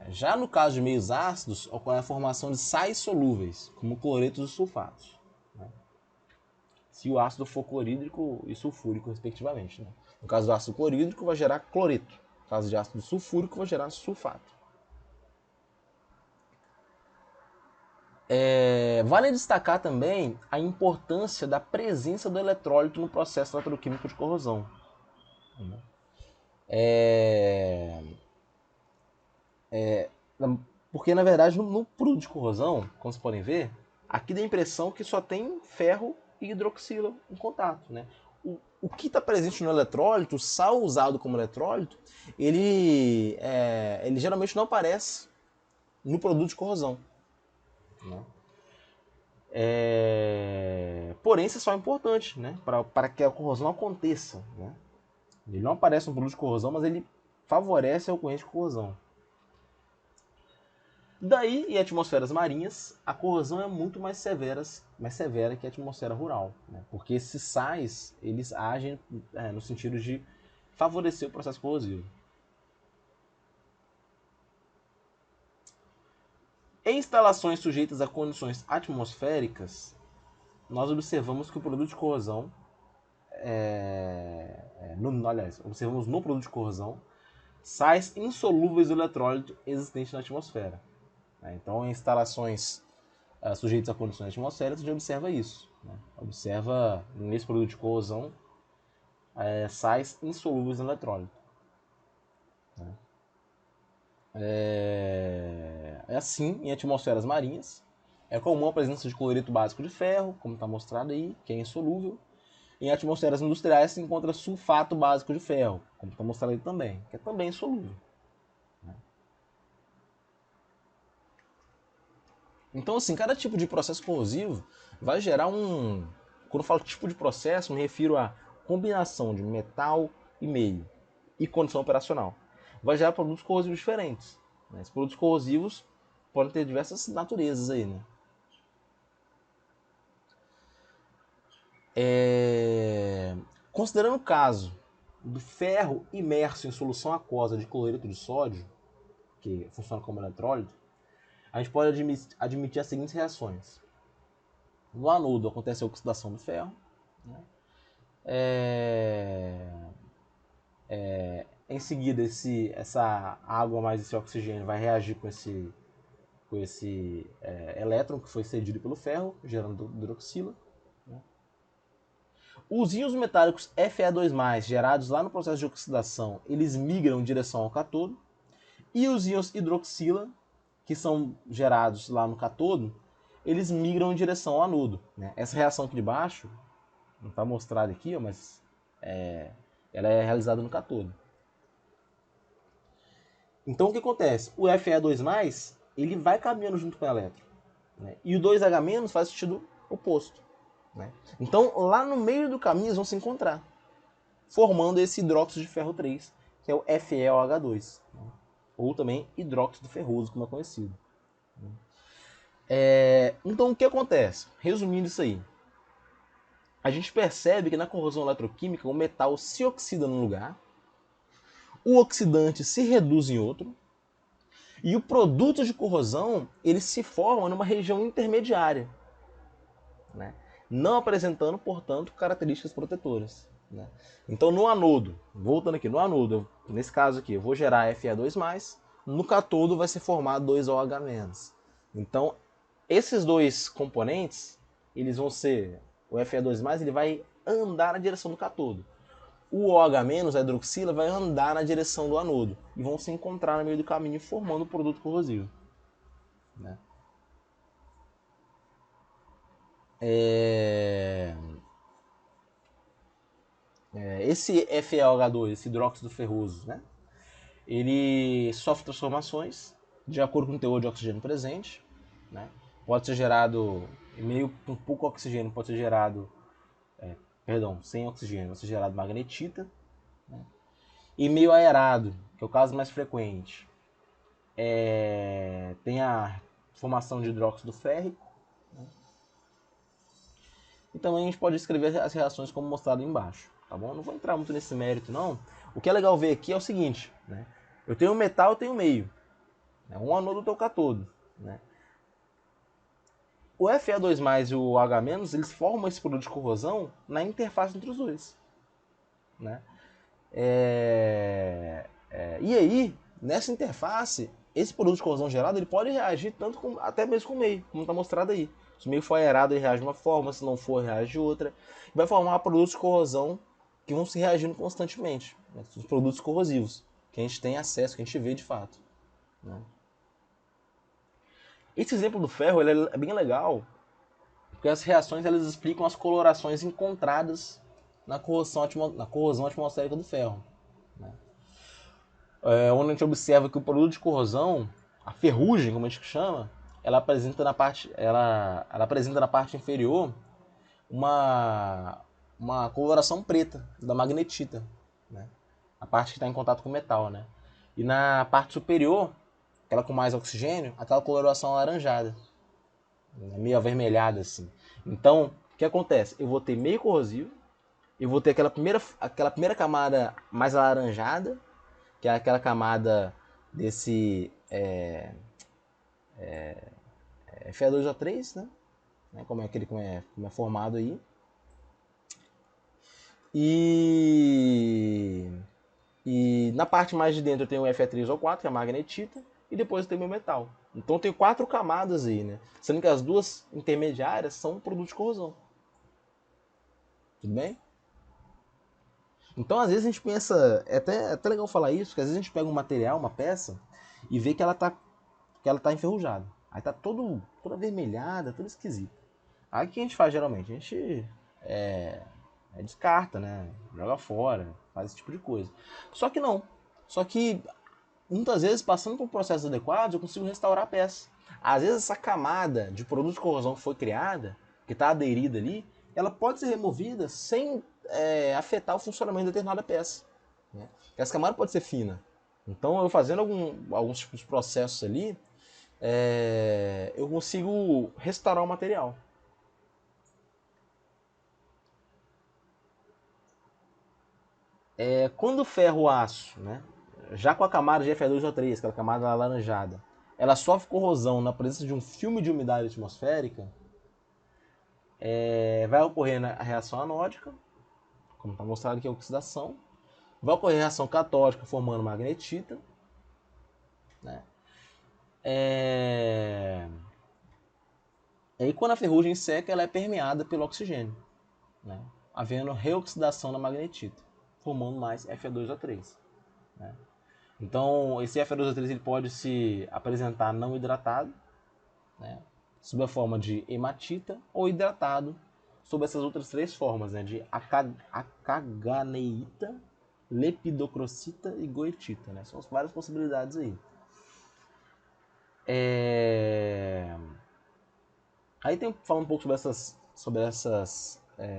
Já no caso de meios ácidos, ocorre a formação de sais solúveis, como cloretos e sulfatos. Se o ácido for clorídrico e sulfúrico, respectivamente. No caso do ácido clorídrico, vai gerar cloreto. No caso de ácido sulfúrico, vai gerar sulfato. Vale destacar também a importância da presença do eletrólito no processo eletroquímico de corrosão. Porque, na verdade, no produto de corrosão, como vocês podem ver, aqui dá a impressão que só tem ferro e hidroxila em contato. Né? O que está presente no eletrólito, o sal usado como eletrólito, ele geralmente não aparece no produto de corrosão. Né? Porém, esse sal é importante, né? para que a corrosão aconteça. Né? Ele não aparece no produto de corrosão, mas ele favorece a ocorrência de corrosão. Daí, em atmosferas marinhas, a corrosão é muito mais severa que a atmosfera rural, né? Porque esses sais eles agem no sentido de favorecer o processo corrosivo. Em instalações sujeitas a condições atmosféricas, nós observamos que o produto de corrosão, observamos no produto de corrosão sais insolúveis do eletrólito existentes na atmosfera. Então, em instalações sujeitos a condições atmosféricas, a gente observa isso. Né? Observa, nesse produto de corrosão, sais insolúveis no eletrólito. Né? Assim, em atmosferas marinhas, é comum a presença de cloreto básico de ferro, como está mostrado aí, que é insolúvel. Em atmosferas industriais se encontra sulfato básico de ferro, como está mostrado aí também, que é também insolúvel. Então, assim, cada tipo de processo corrosivo vai gerar um... Quando eu falo tipo de processo, me refiro à combinação de metal e meio e condição operacional. Vai gerar produtos corrosivos diferentes. Né? Esses produtos corrosivos podem ter diversas naturezas aí, né? Considerando o caso do ferro imerso em solução aquosa de cloreto de sódio, que funciona como eletrólito, a gente pode admitir as seguintes reações. No anodo acontece a oxidação do ferro. Né? Em seguida, essa água mais esse oxigênio vai reagir com esse elétron que foi cedido pelo ferro, gerando hidroxila. Né? Os íons metálicos Fe2+, gerados lá no processo de oxidação, eles migram em direção ao catodo. E os íons hidroxila, que são gerados lá no catodo, eles migram em direção ao anodo. Né? Essa reação aqui de baixo, não está mostrada aqui, mas ela é realizada no catodo. Então o que acontece? O Fe2+, ele vai caminhando junto com o elétron. Né? E o 2H- faz sentido oposto. Né? Então lá no meio do caminho eles vão se encontrar, formando esse hidróxido de ferro 3, que é o FeOH2. Né? Ou também hidróxido ferroso, como é conhecido. Então o que acontece? Resumindo isso aí, a gente percebe que na corrosão eletroquímica o metal se oxida num lugar, o oxidante se reduz em outro, e o produto de corrosão ele se forma numa região intermediária, né? Não apresentando, portanto, características protetoras. Né? Então no anodo, voltando aqui, no anodo, nesse caso aqui, eu vou gerar Fe2+, no catodo vai se formar 2OH-. Então esses dois componentes, eles vão ser, o Fe2+, ele vai andar na direção do catodo. O OH-, a hidroxila, vai andar na direção do anodo. E vão se encontrar no meio do caminho, formando o produto corrosivo. Né? Esse FeOH2, esse hidróxido ferroso, né? Ele sofre transformações de acordo com o teor de oxigênio presente, né? Pode ser gerado, meio com pouco oxigênio, pode ser gerado, sem oxigênio, pode ser gerado magnetita, né? E meio aerado, que é o caso mais frequente, tem a formação de hidróxido férrico, né? E também a gente pode escrever as reações como mostrado embaixo, tá bom? Não vou entrar muito nesse mérito, não. O que é legal ver aqui é o seguinte, né? Eu tenho metal, eu tenho meio. Né? Um anodo, outro cátodo, né? O Fe2+ e o H-, eles formam esse produto de corrosão na interface entre os dois, né? E aí, nessa interface, esse produto de corrosão gerado ele pode reagir tanto com, até mesmo com o meio, como está mostrado aí. Se o meio for aerado, ele reage de uma forma, se não for, ele reage de outra. Vai formar produtos de corrosão que vão se reagindo constantemente. Né? Os produtos corrosivos, que a gente tem acesso, que a gente vê de fato. Né? Esse exemplo do ferro ele é bem legal, porque as reações elas explicam as colorações encontradas na corrosão atmosférica do ferro. Né? Onde a gente observa que o produto de corrosão, a ferrugem, como a gente chama, ela apresenta na parte inferior uma coloração preta da magnetita, né? A parte que está em contato com o metal, né? E na parte superior, aquela com mais oxigênio, aquela coloração alaranjada, né? Meio avermelhada assim. Então, o que acontece? Eu vou ter meio corrosivo, eu vou ter aquela primeira camada mais alaranjada, que é aquela camada desse Fe2O3, né? Como é formado aí. E na parte mais de dentro eu tenho o Fe3O4, que é a magnetita, e depois eu tenho o meu metal. Então eu tenho 4 camadas aí, né? Sendo que as duas intermediárias são produtos de corrosão. Tudo bem? Então às vezes a gente pensa, é até legal falar isso, porque às vezes a gente pega um material, uma peça, e vê que ela tá enferrujada. Aí tá toda avermelhada, toda esquisita. Aí o que a gente faz geralmente? A gente descarta, né? Joga fora, faz esse tipo de coisa. Só que não. Só que muitas vezes, passando por processos adequados, eu consigo restaurar a peça. Às vezes essa camada de produto de corrosão que foi criada, que está aderida ali, ela pode ser removida sem afetar o funcionamento de determinada peça. Né? Essa camada pode ser fina. Então, eu fazendo alguns tipos de processos ali, eu consigo restaurar o material. Quando o ferro-aço, né, já com a camada de Fe2O3, aquela camada alaranjada, ela sofre corrosão na presença de um filme de umidade atmosférica, vai ocorrer a reação anódica, como está mostrado aqui a oxidação, vai ocorrer a reação catódica formando magnetita, né? E aí quando a ferrugem seca, ela é permeada pelo oxigênio, né? Havendo reoxidação na magnetita, formando mais Fe2O3. Né? Então, esse Fe2O3 ele pode se apresentar não hidratado, né, sob a forma de hematita, ou hidratado sob essas outras 3 formas, né, de acaganeita, lepidocrocita e goetita. Né? São várias possibilidades aí. Aí tem falando um pouco sobre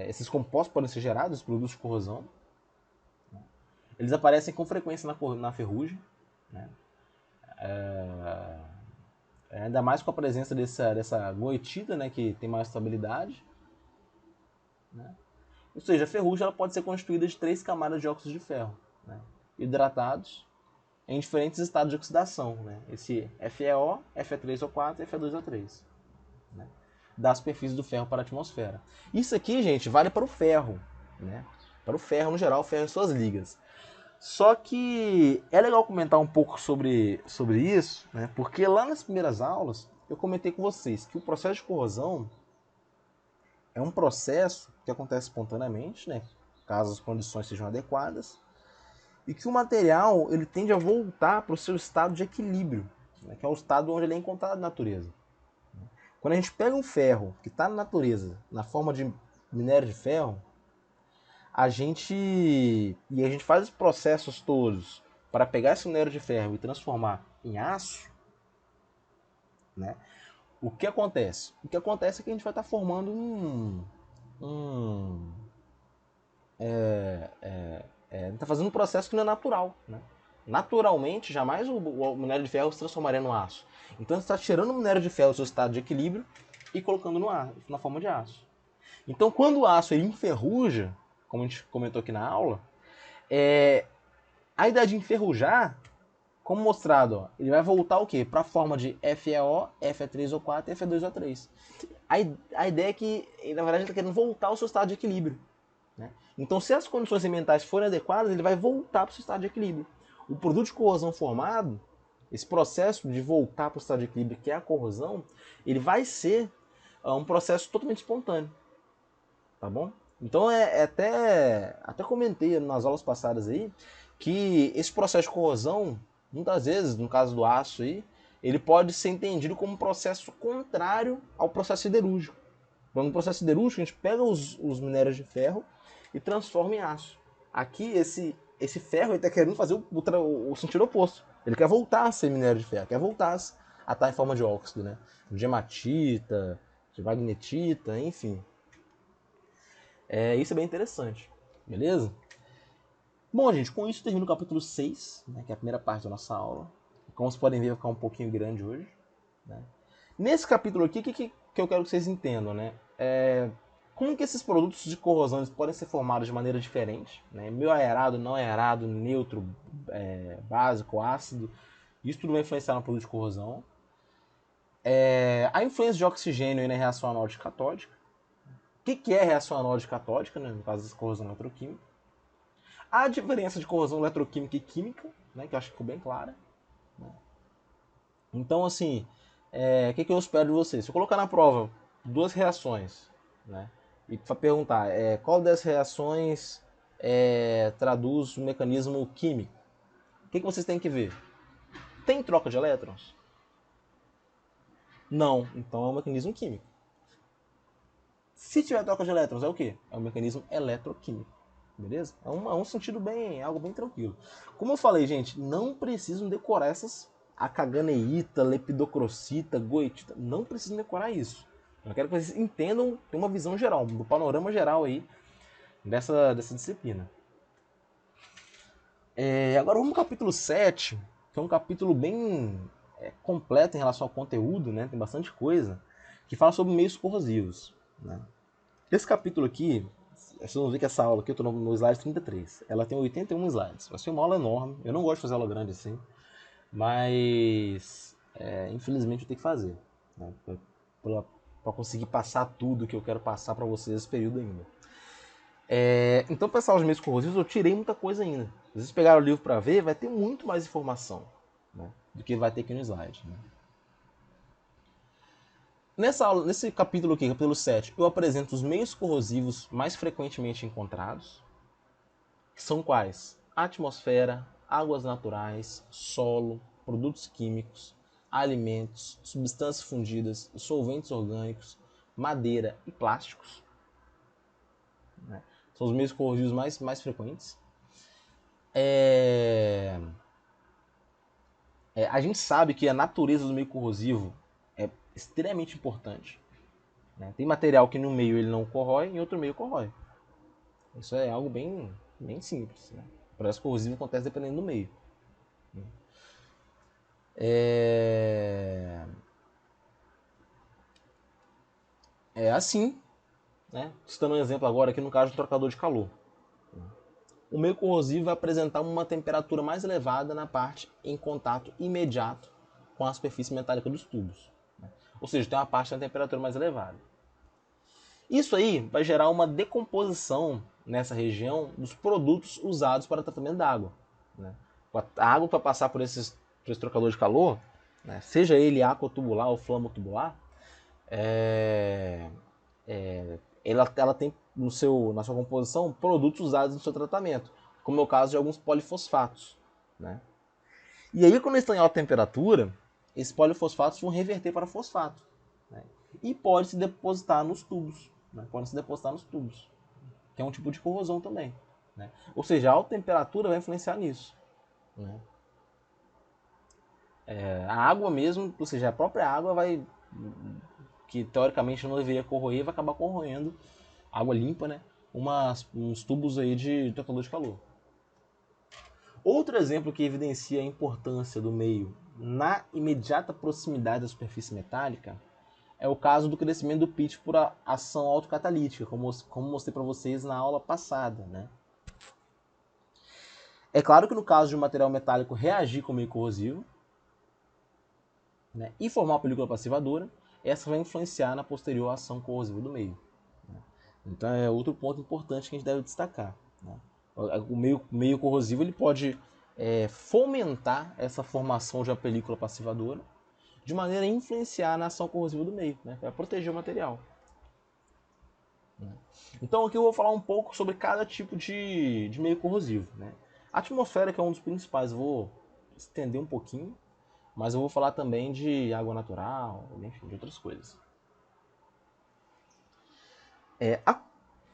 esses compostos que podem ser gerados, os produtos de corrosão. Eles aparecem com frequência na ferrugem, né? Ainda mais com a presença dessa goetita, né, que tem mais estabilidade. Né? Ou seja, a ferrugem ela pode ser constituída de 3 camadas de óxido de ferro, né, hidratados em diferentes estados de oxidação. Né? Esse FeO, Fe3O4 e Fe2O3. Né? Da superfície do ferro para a atmosfera. Isso aqui, gente, vale para o ferro. Né? Para o ferro no geral, o ferro e suas ligas. Só que é legal comentar um pouco sobre isso, né? Porque lá nas primeiras aulas eu comentei com vocês que o processo de corrosão é um processo que acontece espontaneamente, né? Caso as condições sejam adequadas, e que o material ele tende a voltar para o seu estado de equilíbrio, né? Que é o estado onde ele é encontrado na natureza. Quando a gente pega um ferro que está na natureza, na forma de minério de ferro, a gente faz os processos todos para pegar esse minério de ferro e transformar em aço, né? O que acontece? O que acontece é que a gente vai estar formando tá fazendo um processo que não é natural, né? Naturalmente, jamais o minério de ferro se transformaria no aço. Então você está tirando o minério de ferro do seu estado de equilíbrio e colocando na forma de aço. Então quando o aço ele enferruja, como a gente comentou aqui na aula, a ideia de enferrujar, como mostrado, ó, ele vai voltar o quê? Para a forma de FeO, Fe3O4 e Fe2O3. A ideia é que, na verdade, ele está querendo voltar ao seu estado de equilíbrio. Né? Então, se as condições ambientais forem adequadas, ele vai voltar para o seu estado de equilíbrio. O produto de corrosão formado, esse processo de voltar para o estado de equilíbrio, que é a corrosão, ele vai ser um processo totalmente espontâneo. Tá bom? Então, até comentei nas aulas passadas aí que esse processo de corrosão, muitas vezes, no caso do aço aí, ele pode ser entendido como um processo contrário ao processo siderúrgico. No processo siderúrgico, a gente pega os minérios de ferro e transforma em aço. Aqui, esse ferro está querendo fazer o sentido oposto. Ele quer voltar a ser minério de ferro, quer voltar a estar em forma de óxido, né? De hematita, de magnetita, enfim. Isso é bem interessante, beleza? Bom, gente, com isso termina o capítulo 6, né, que é a primeira parte da nossa aula. Como vocês podem ver, vai ficar um pouquinho grande hoje. Né? Nesse capítulo aqui, o que eu quero que vocês entendam, né? Como que esses produtos de corrosão podem ser formados de maneira diferente, né? Meio aerado, não aerado, neutro, básico, ácido. Isso tudo vai influenciar no produto de corrosão. A influência de oxigênio aí na reação anódica catódica. O que é reação anódica catódica, né? No caso da corrosão eletroquímica. A diferença de corrosão eletroquímica e química, né? Que eu acho que ficou bem clara. Né? Então, assim, o que eu espero de vocês? Se eu colocar na prova duas reações, né? E perguntar qual das reações traduz o mecanismo químico, o que vocês têm que ver? Tem troca de elétrons? Não, então é um mecanismo químico. Se tiver troca de elétrons, é o quê? É um mecanismo eletroquímico. Beleza? É um sentido algo bem tranquilo. Como eu falei, gente, não precisam decorar essas acaganeíta, lepidocrocita, goetita. Não precisam decorar isso. Eu quero que vocês entendam, ter uma visão geral, do panorama geral aí dessa disciplina. Agora vamos ao capítulo 7, que é um capítulo bem completo em relação ao conteúdo, né? Tem bastante coisa, que fala sobre meios corrosivos. Né? Esse capítulo aqui, vocês vão ver que essa aula aqui, eu estou no slide 33, ela tem 81 slides. Vai ser uma aula enorme, eu não gosto de fazer aula grande assim, mas infelizmente eu tenho que fazer, né? Para conseguir passar tudo que eu quero passar para vocês nesse período ainda. Então, para essas meios corrosivos, eu tirei muita coisa ainda. Se vocês pegaram o livro para ver, vai ter muito mais informação, né, do que vai ter aqui no slide. Né? Nesse capítulo aqui, capítulo 7, eu apresento os meios corrosivos mais frequentemente encontrados, que são quais? Atmosfera, águas naturais, solo, produtos químicos, alimentos, substâncias fundidas, solventes orgânicos, madeira e plásticos. Né? São os meios corrosivos mais frequentes. A gente sabe que a natureza do meio corrosivo é extremamente importante. Né? Tem material que no meio ele não corrói, em outro meio corrói. Isso é algo bem simples. Né? O processo corrosivo acontece dependendo do meio. É assim, né? Citando um exemplo agora aqui no caso do trocador de calor. O meio corrosivo vai apresentar uma temperatura mais elevada na parte em contato imediato com a superfície metálica dos tubos. Né? Ou seja, tem uma parte da temperatura mais elevada. Isso aí vai gerar uma decomposição nessa região dos produtos usados para tratamento da água. Né? A água que vai passar por esse trocador de calor, né? Seja ele aquotubular ou flamotubular, ela tem na sua composição produtos usados no seu tratamento, como é o caso de alguns polifosfatos. Né? E aí, quando eles estão em alta temperatura, esses polifosfatos vão reverter para fosfato. Né? E pode se depositar nos tubos. Né? Pode se depositar nos tubos, que é um tipo de corrosão também. Né? Ou seja, a alta temperatura vai influenciar nisso. Né? A água mesmo, ou seja, a própria água vai, que teoricamente não deveria corroer, vai acabar corroendo, água limpa, né? Uns tubos aí de detector de calor. Outro exemplo que evidencia a importância do meio na imediata proximidade da superfície metálica é o caso do crescimento do pitch por ação autocatalítica, como mostrei para vocês na aula passada, né? É claro que no caso de um material metálico reagir com o meio corrosivo, né, e formar uma película passivadora, essa vai influenciar na posterior ação corrosiva do meio. Né? Então é outro ponto importante que a gente deve destacar. Né? O meio corrosivo ele pode fomentar essa formação de uma película passivadora de maneira a influenciar na ação corrosiva do meio, né, para proteger o material. Então aqui eu vou falar um pouco sobre cada tipo de meio corrosivo. Né? A atmosfera, que é um dos principais, eu vou estender um pouquinho, mas eu vou falar também de água natural, enfim, de outras coisas.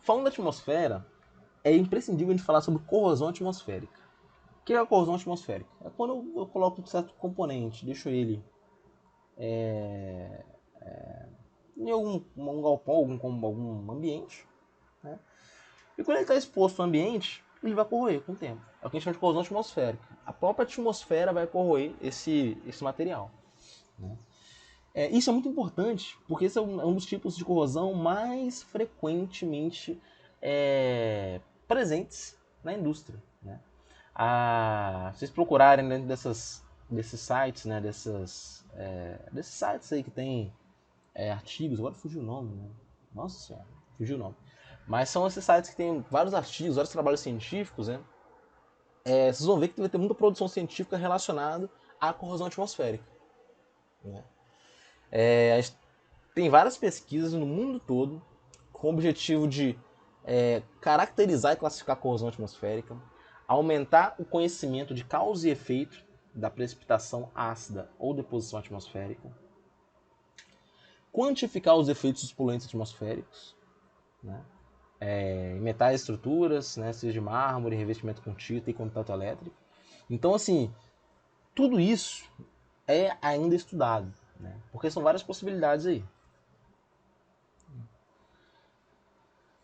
Falando da atmosfera, é imprescindível a gente falar sobre corrosão atmosférica. O que é a corrosão atmosférica? É quando eu coloco um certo componente, deixo ele em um galpão, algum ambiente, né? E quando ele está exposto ao ambiente, ele vai corroer com o tempo. É o que a gente chama de corrosão atmosférica. A própria atmosfera vai corroer esse material. Né? Isso é muito importante, porque esse é um dos tipos de corrosão mais frequentemente presentes na indústria. Né? Se vocês procurarem dentro desses sites, né, desses sites aí que tem artigos, agora fugiu o nome, né? Nossa senhora, fugiu o nome. Mas são esses sites que tem vários artigos, vários trabalhos científicos, né? Vocês vão ver que vai ter muita produção científica relacionada à corrosão atmosférica. Né? A gente tem várias pesquisas no mundo todo com o objetivo de caracterizar e classificar a corrosão atmosférica, aumentar o conhecimento de causa e efeito da precipitação ácida ou deposição atmosférica, quantificar os efeitos dos poluentes atmosféricos, né? Em metais e estruturas, né, seja de mármore, revestimento com tinta e contato elétrico. Então, assim, tudo isso é ainda estudado, né? Porque são várias possibilidades aí.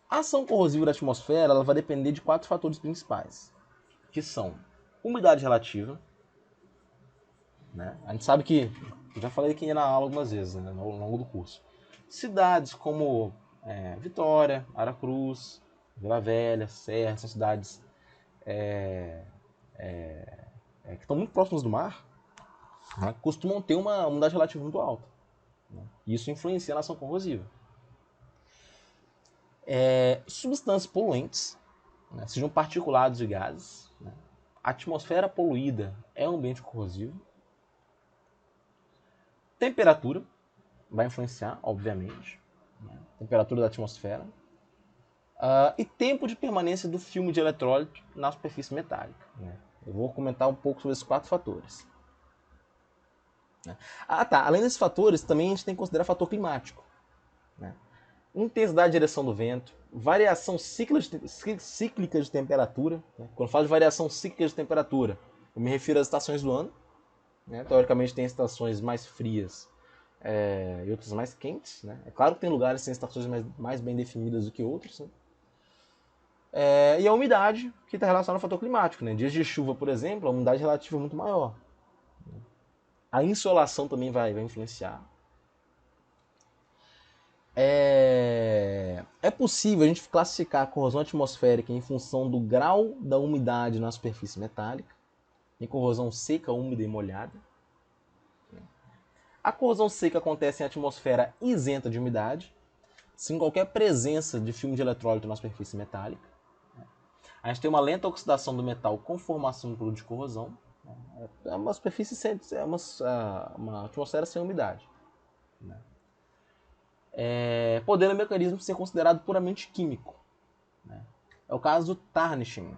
A ação corrosiva da atmosfera ela vai depender de 4 fatores principais, que são umidade relativa, né? A gente sabe que, eu já falei aqui na aula algumas vezes, né, ao longo do curso, cidades como Vitória, Aracruz, Vila Velha, Serra, são cidades que estão muito próximas do mar, né, costumam ter uma umidade relativa muito alta. Né? Isso influencia na ação corrosiva. Substâncias poluentes, né, sejam particulados e gases. Né? A atmosfera poluída é um ambiente corrosivo. Temperatura vai influenciar, obviamente. Né? Temperatura da atmosfera. E tempo de permanência do filme de eletrólito na superfície metálica. Né? Eu vou comentar um pouco sobre esses 4 fatores. Né? Além desses fatores, também a gente tem que considerar fator climático. Né? Intensidade de direção do vento, variação cíclica de temperatura. Né? Quando eu falo de variação cíclica de temperatura, eu me refiro às estações do ano. Né? Teoricamente tem estações mais frias e outras mais quentes. Né? É claro que tem lugares que têm estações mais bem definidas do que outros. Né? E a umidade, que está relacionada ao fator climático. Né? Dias de chuva, por exemplo, a umidade relativa é muito maior. A insolação também vai influenciar. É possível a gente classificar a corrosão atmosférica em função do grau da umidade na superfície metálica, em corrosão seca, úmida e molhada. A corrosão seca acontece em atmosfera isenta de umidade, sem qualquer presença de filme de eletrólito na superfície metálica. A gente tem uma lenta oxidação do metal com formação de produto de corrosão. É uma superfície uma atmosfera sem umidade. Podendo o mecanismo ser considerado puramente químico. Né? É o caso do tarnishing,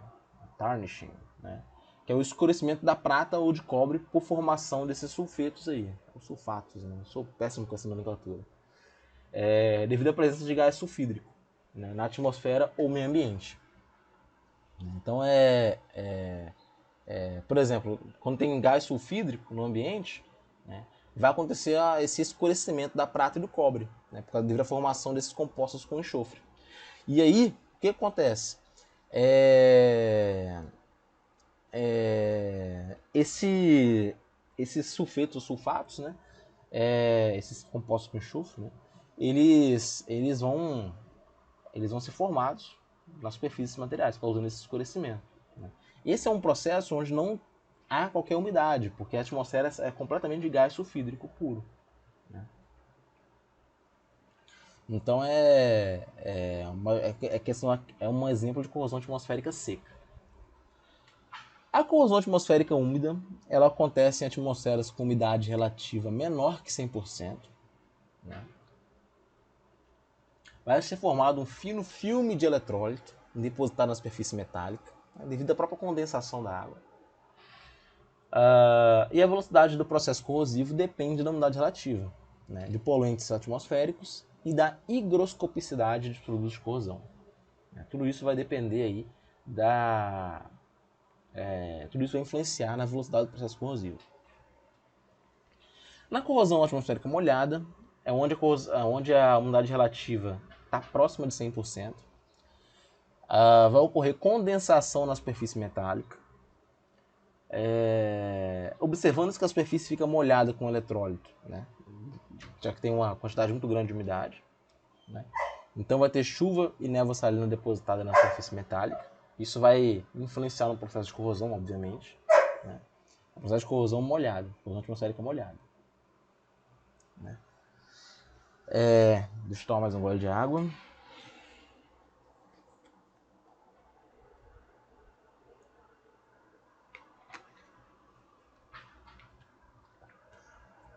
né? Que é o escurecimento da prata ou de cobre por formação desses sulfetos aí, os sulfatos. Né? Eu sou péssimo com essa nomenclatura. Devido à presença de gás sulfídrico, né? Na atmosfera ou meio ambiente. Então é Por exemplo, quando tem gás sulfídrico no ambiente, né, vai acontecer esse escurecimento da prata e do cobre, né, por causa da formação desses compostos com enxofre. E aí, o que acontece? Esses sulfetos, sulfatos, né, esses compostos com enxofre, né, eles vão ser formados nas superfícies materiais, causando esse escurecimento, né. Esse é um processo onde não há qualquer umidade, porque a atmosfera é completamente de gás sulfídrico puro, né. Então é um exemplo de corrosão atmosférica seca. A corrosão atmosférica úmida, ela acontece em atmosferas com umidade relativa menor que 100%. Né? Vai ser formado um fino filme de eletrólito depositado na superfície metálica, né, devido à própria condensação da água. E a velocidade do processo corrosivo depende da umidade relativa, né, de poluentes atmosféricos e da higroscopicidade dos produtos de corrosão. Tudo isso vai depender aí tudo isso vai influenciar na velocidade do processo corrosivo. Na corrosão atmosférica molhada, é onde a umidade relativa está próxima de 100%. Vai ocorrer condensação na superfície metálica, observando que a superfície fica molhada com eletrólito, né? Já que tem uma quantidade muito grande de umidade, né? Então vai ter chuva e névoa salina depositada na superfície metálica. Isso vai influenciar no processo de corrosão, obviamente, né? O processo de corrosão molhado, corrosão atmosférica molhada, né? Deixa eu tomar mais um gole de água.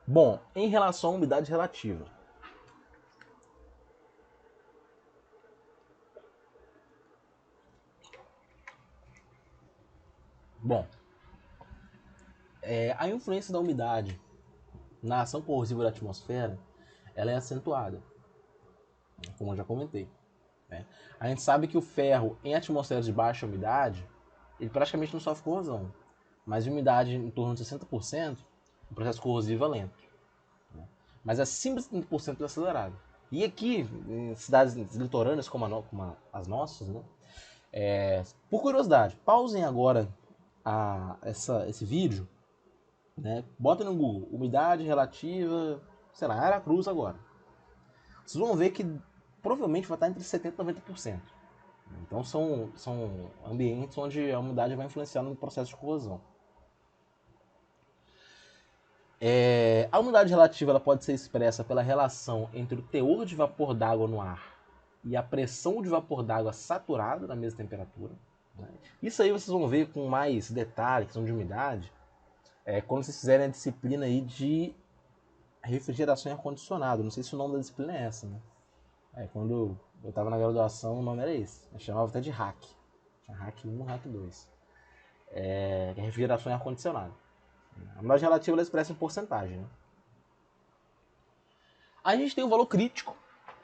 Bom, em relação à umidade relativa. Bom, a influência da umidade na ação corrosiva da atmosfera, ela é acentuada, como eu já comentei, né? A gente sabe que o ferro em atmosferas de baixa umidade, ele praticamente não sofre corrosão, mas em umidade em torno de 60%, o processo corrosivo é lento, né? Mas acima de 70% é acelerado. E aqui, em cidades litorâneas como as nossas, né, por curiosidade, pausem agora esse vídeo, né, botem no Google, umidade relativa, sei lá, Aracruz agora. Vocês vão ver que provavelmente vai estar entre 70% e 90%. Então são ambientes onde a umidade vai influenciar no processo de corrosão. A umidade relativa ela pode ser expressa pela relação entre o teor de vapor d'água no ar e a pressão de vapor d'água saturada na mesma temperatura, né? Isso aí vocês vão ver com mais detalhe, questão de umidade, quando vocês fizerem a disciplina aí de refrigeração e ar-condicionado. Não sei se o nome da disciplina é essa, né? Quando eu estava na graduação, o nome era esse. Eu chamava até de RAC. Tinha RAC 1 e RAC 2. Que é refrigeração e ar-condicionado. A umidade relativa ela expressa em porcentagem, né? A gente tem um valor crítico,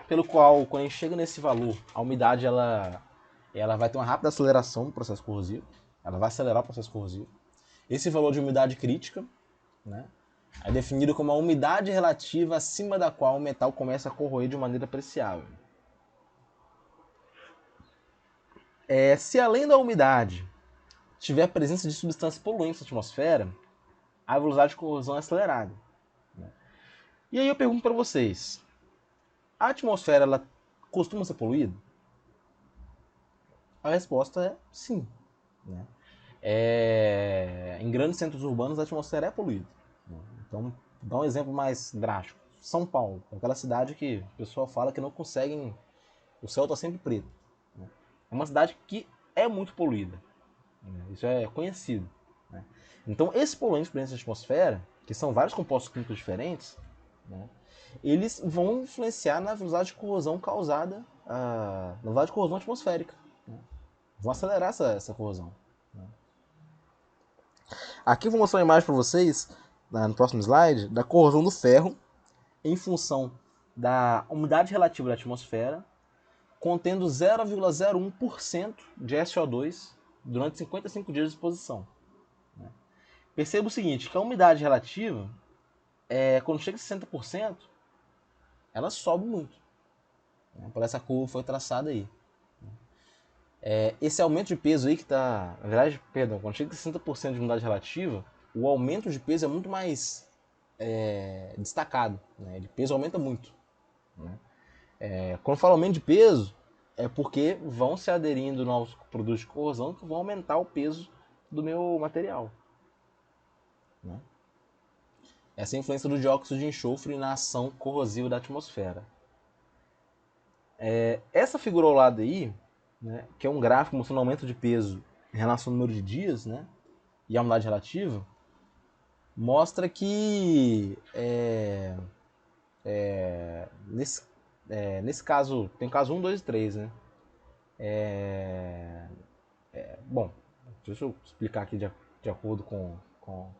pelo qual, quando a gente chega nesse valor, a umidade ela vai ter uma rápida aceleração do processo corrosivo. Ela vai acelerar o processo corrosivo. Esse valor de umidade crítica, né, é definido como a umidade relativa acima da qual o metal começa a corroer de maneira apreciável. Se além da umidade tiver a presença de substâncias poluentes na atmosfera, a velocidade de corrosão é acelerada, né? E aí eu pergunto para vocês, a atmosfera ela costuma ser poluída? A resposta é sim, né? Em grandes centros urbanos a atmosfera é poluída, né? Então, dá um exemplo mais drástico. São Paulo, é aquela cidade que o pessoal fala que não conseguem, o céu está sempre preto, né? É uma cidade que é muito poluída, né? Isso é conhecido, né? Então, esses poluentes presentes na atmosfera, que são vários compostos químicos diferentes, né, eles vão influenciar na velocidade de corrosão causada, na velocidade de corrosão atmosférica, né? Vão acelerar essa corrosão, né? Aqui eu vou mostrar uma imagem para vocês, no próximo slide, da corrosão do ferro em função da umidade relativa da atmosfera, contendo 0,01% de SO2 durante 55 dias de exposição. perceba o seguinte, que a umidade relativa, quando chega a 60%, ela sobe muito. Por essa curva foi traçada aí. Esse aumento de peso aí que está... Na verdade, perdão, quando chega a 60% de umidade relativa, o aumento de peso é muito mais destacado. Né? O peso aumenta muito. Né? Quando eu falo aumento de peso, é porque vão se aderindo novos produtos de corrosão que vão aumentar o peso do meu material. Né? Essa é a influência do dióxido de enxofre na ação corrosiva da atmosfera. Essa figura ao lado aí, né, que é um gráfico mostrando aumento de peso em relação ao número de dias, né, e a umidade relativa, mostra que nesse caso, tem caso 1, 2 e 3, né? Bom, deixa eu explicar aqui de acordo com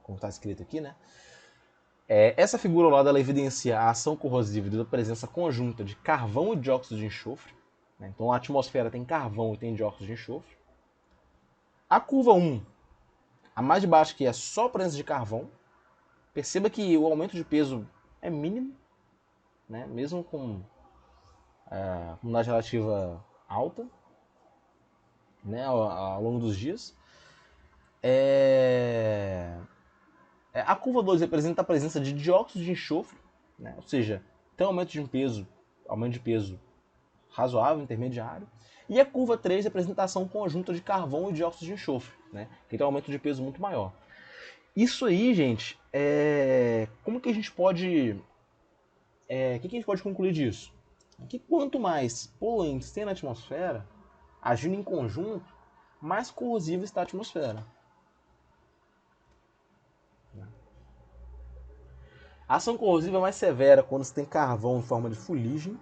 como está escrito aqui, né? Essa figura ao lado ela evidencia a ação corrosiva devido à presença conjunta de carvão e dióxido de enxofre. Né? Então a atmosfera tem carvão e tem dióxido de enxofre. A curva 1, a mais de baixo, que é só a presença de carvão. Perceba que o aumento de peso é mínimo, né? Mesmo com umidade relativa alta, né? ao longo dos dias. A curva 2 representa a presença de dióxido de enxofre, né? Ou seja, tem um aumento de peso razoável, intermediário. E a curva 3 representa a ação conjunta de carvão e dióxido de enxofre, né? Que tem um aumento de peso muito maior. Isso aí, gente, como que a gente pode... O que a gente pode concluir disso? Que quanto mais poluentes tem na atmosfera, agindo em conjunto, mais corrosiva está a atmosfera. A ação corrosiva é mais severa quando se tem carvão em forma de fuligem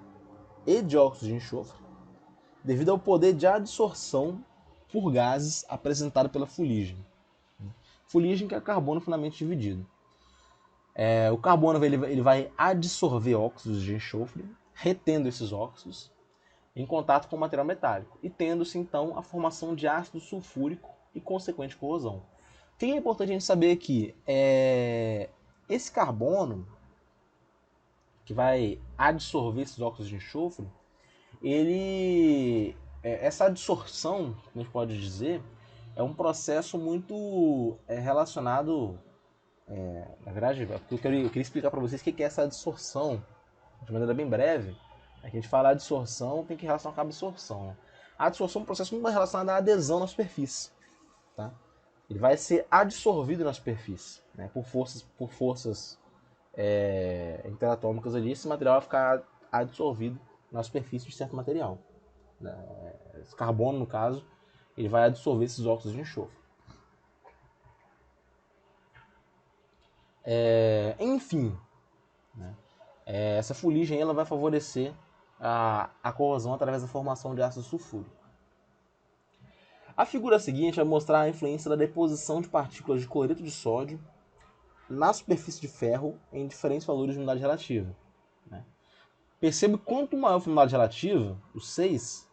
e dióxido de enxofre, devido ao poder de adsorção por gases apresentado pela fuligem. Fuligem que é carbono finamente dividido. O carbono ele vai adsorver óxidos de enxofre, retendo esses óxidos em contato com o material metálico e tendo-se então a formação de ácido sulfúrico e consequente corrosão. O que é importante a gente saber aqui? Esse carbono que vai adsorver esses óxidos de enxofre, essa adsorção, como a gente pode dizer, é um processo muito relacionado... na verdade, eu queria explicar para vocês o que é essa adsorção de maneira bem breve. A gente fala adsorção, tem que relacionar com a absorção. Né? A adsorção é um processo muito mais relacionado à adesão na superfície. Tá? Ele vai ser adsorvido na superfície, né? por forças interatômicas ali. Esse material vai ficar adsorvido na superfície de certo material. Esse carbono, no caso, ele vai adsorver esses óxidos de enxofre. Enfim, né? Essa fuligem ela vai favorecer a corrosão através da formação de ácido sulfúrico. A figura seguinte vai mostrar a influência da deposição de partículas de cloreto de sódio na superfície de ferro em diferentes valores de umidade relativa. Né? Perceba que quanto maior a umidade relativa, o 6,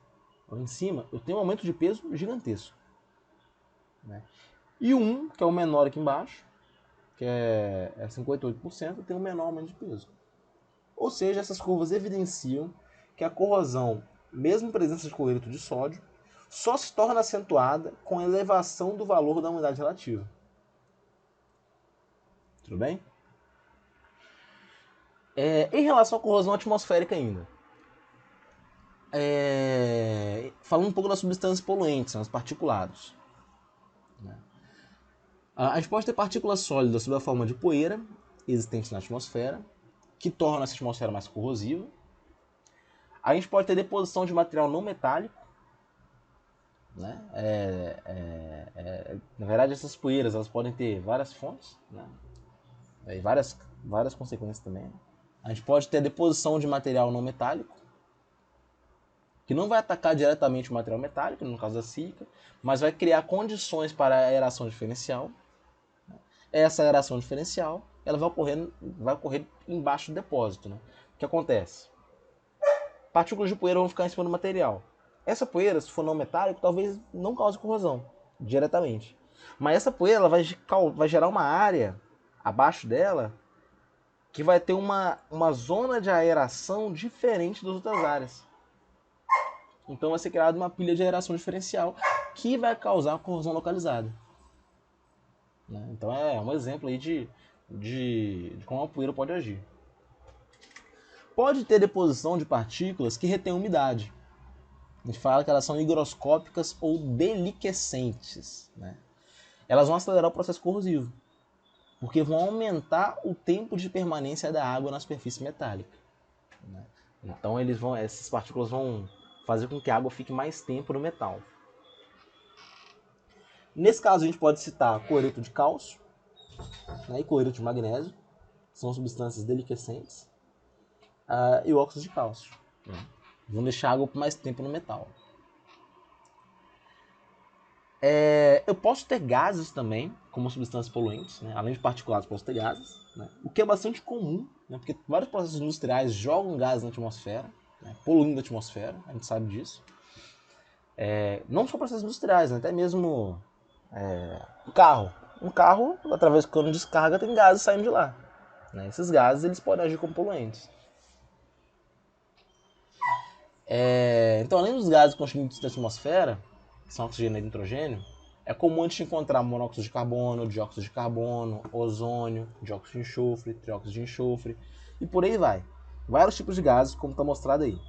lá em cima, eu tenho um aumento de peso gigantesco. Né? E o 1, que é o menor aqui embaixo, que é 58%, tem um menor aumento de peso. Ou seja, essas curvas evidenciam que a corrosão, mesmo em presença de cloreto de sódio, só se torna acentuada com a elevação do valor da umidade relativa. Tudo bem? Em relação à corrosão atmosférica ainda, falando um pouco das substâncias poluentes, os particulados. Né? A gente pode ter partículas sólidas sob a forma de poeira existentes na atmosfera, que tornam essa atmosfera mais corrosiva. A gente pode ter deposição de material não metálico. Né? Na verdade, essas poeiras elas podem ter várias fontes, né? E várias consequências também. A gente pode ter a deposição de material não metálico, que não vai atacar diretamente o material metálico, no caso da sílica, mas vai criar condições para a aeração diferencial. Essa aeração diferencial ela vai ocorrer embaixo do depósito. Né? O que acontece? Partículas de poeira vão ficar em cima do material. Essa poeira, se for não metálico, talvez não cause corrosão diretamente. Mas essa poeira ela vai gerar uma área abaixo dela que vai ter uma zona de aeração diferente das outras áreas. Então vai ser criada uma pilha de aeração diferencial que vai causar corrosão localizada. Né? Então é um exemplo aí de como a poeira pode agir. Pode ter deposição de partículas que retêm umidade. A gente fala que elas são higroscópicas ou deliquescentes. Né? Elas vão acelerar o processo corrosivo, porque vão aumentar o tempo de permanência da água na superfície metálica. Né? Então essas partículas vão fazer com que a água fique mais tempo no metal. Nesse caso a gente pode citar cloreto de cálcio, né, e cloreto de magnésio, são substâncias deliquescentes, e o óxido de cálcio. Vão deixar a água por mais tempo no metal. Eu posso ter gases também, como substâncias poluentes, né? Além de particulados, posso ter gases, né? O que é bastante comum, né? Porque vários processos industriais jogam gases na atmosfera, né? Poluindo a atmosfera, a gente sabe disso. Não só processos industriais, né? Até mesmo um carro. Um carro, através do cano de descarga, tem gases saindo de lá. Né? Esses gases eles podem agir como poluentes. Então, além dos gases constituintes da atmosfera, que são oxigênio e nitrogênio, é comum a gente encontrar monóxido de carbono, dióxido de carbono, ozônio, dióxido de enxofre, trióxido de enxofre e por aí vai. Vários tipos de gases, como está mostrado aí.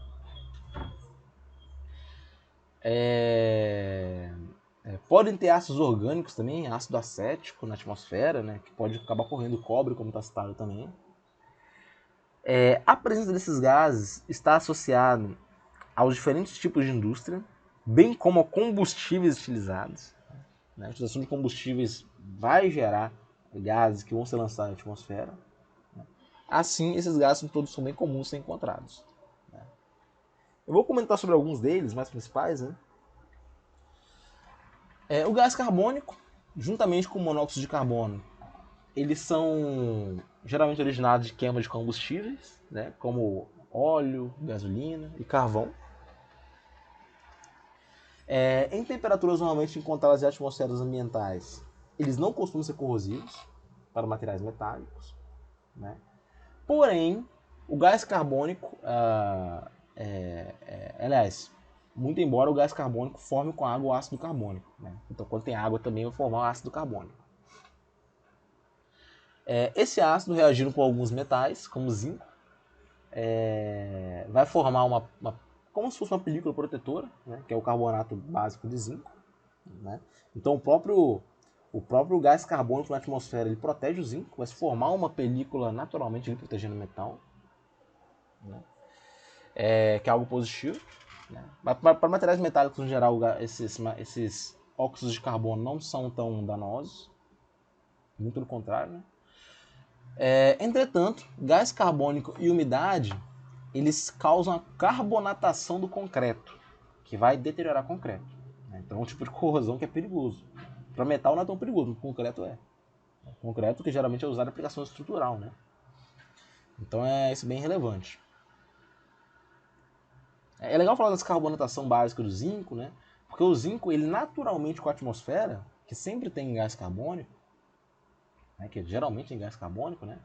Podem ter ácidos orgânicos também, ácido acético na atmosfera, né, que pode acabar correndo cobre, como está citado também. A presença desses gases está associada aos diferentes tipos de indústria, bem como a combustíveis utilizados. A utilização de combustíveis vai gerar gases que vão ser lançados na atmosfera. Assim, esses gases todos são bem comuns de ser encontrados. Eu vou comentar sobre alguns deles, mais principais. Né? O gás carbônico, juntamente com o monóxido de carbono, eles são geralmente originados de queima de combustíveis, né? Como óleo, gasolina e carvão. Em temperaturas normalmente encontradas em atmosferas ambientais, eles não costumam ser corrosivos para materiais metálicos. Né? Porém, o gás carbônico, aliás, muito embora o gás carbônico forme com a água o ácido carbônico. Né? Então, quando tem água também vai formar o ácido carbônico. Esse ácido, reagindo com alguns metais, como o zinco, vai formar como se fosse uma película protetora, né? Que é o carbonato básico de zinco. Né? Então, o próprio gás carbônico na atmosfera ele protege o zinco, vai se formar uma película naturalmente ali, protegendo o metal. Né? Que é algo positivo. Né? Para materiais metálicos, em geral, esses óxidos de carbono não são tão danosos. Muito pelo contrário. Né? Entretanto, gás carbônico e umidade eles causam a carbonatação do concreto, que vai deteriorar o concreto. Então é um tipo de corrosão que é perigoso. Para metal não é tão perigoso, mas concreto é. Concreto que geralmente é usado em aplicação estrutural. Né? Então isso bem relevante. É legal falar dessa carbonatação básica do zinco, né? Porque o zinco, ele naturalmente com a atmosfera, que sempre tem gás carbônico, né? Que geralmente tem gás carbônico, né?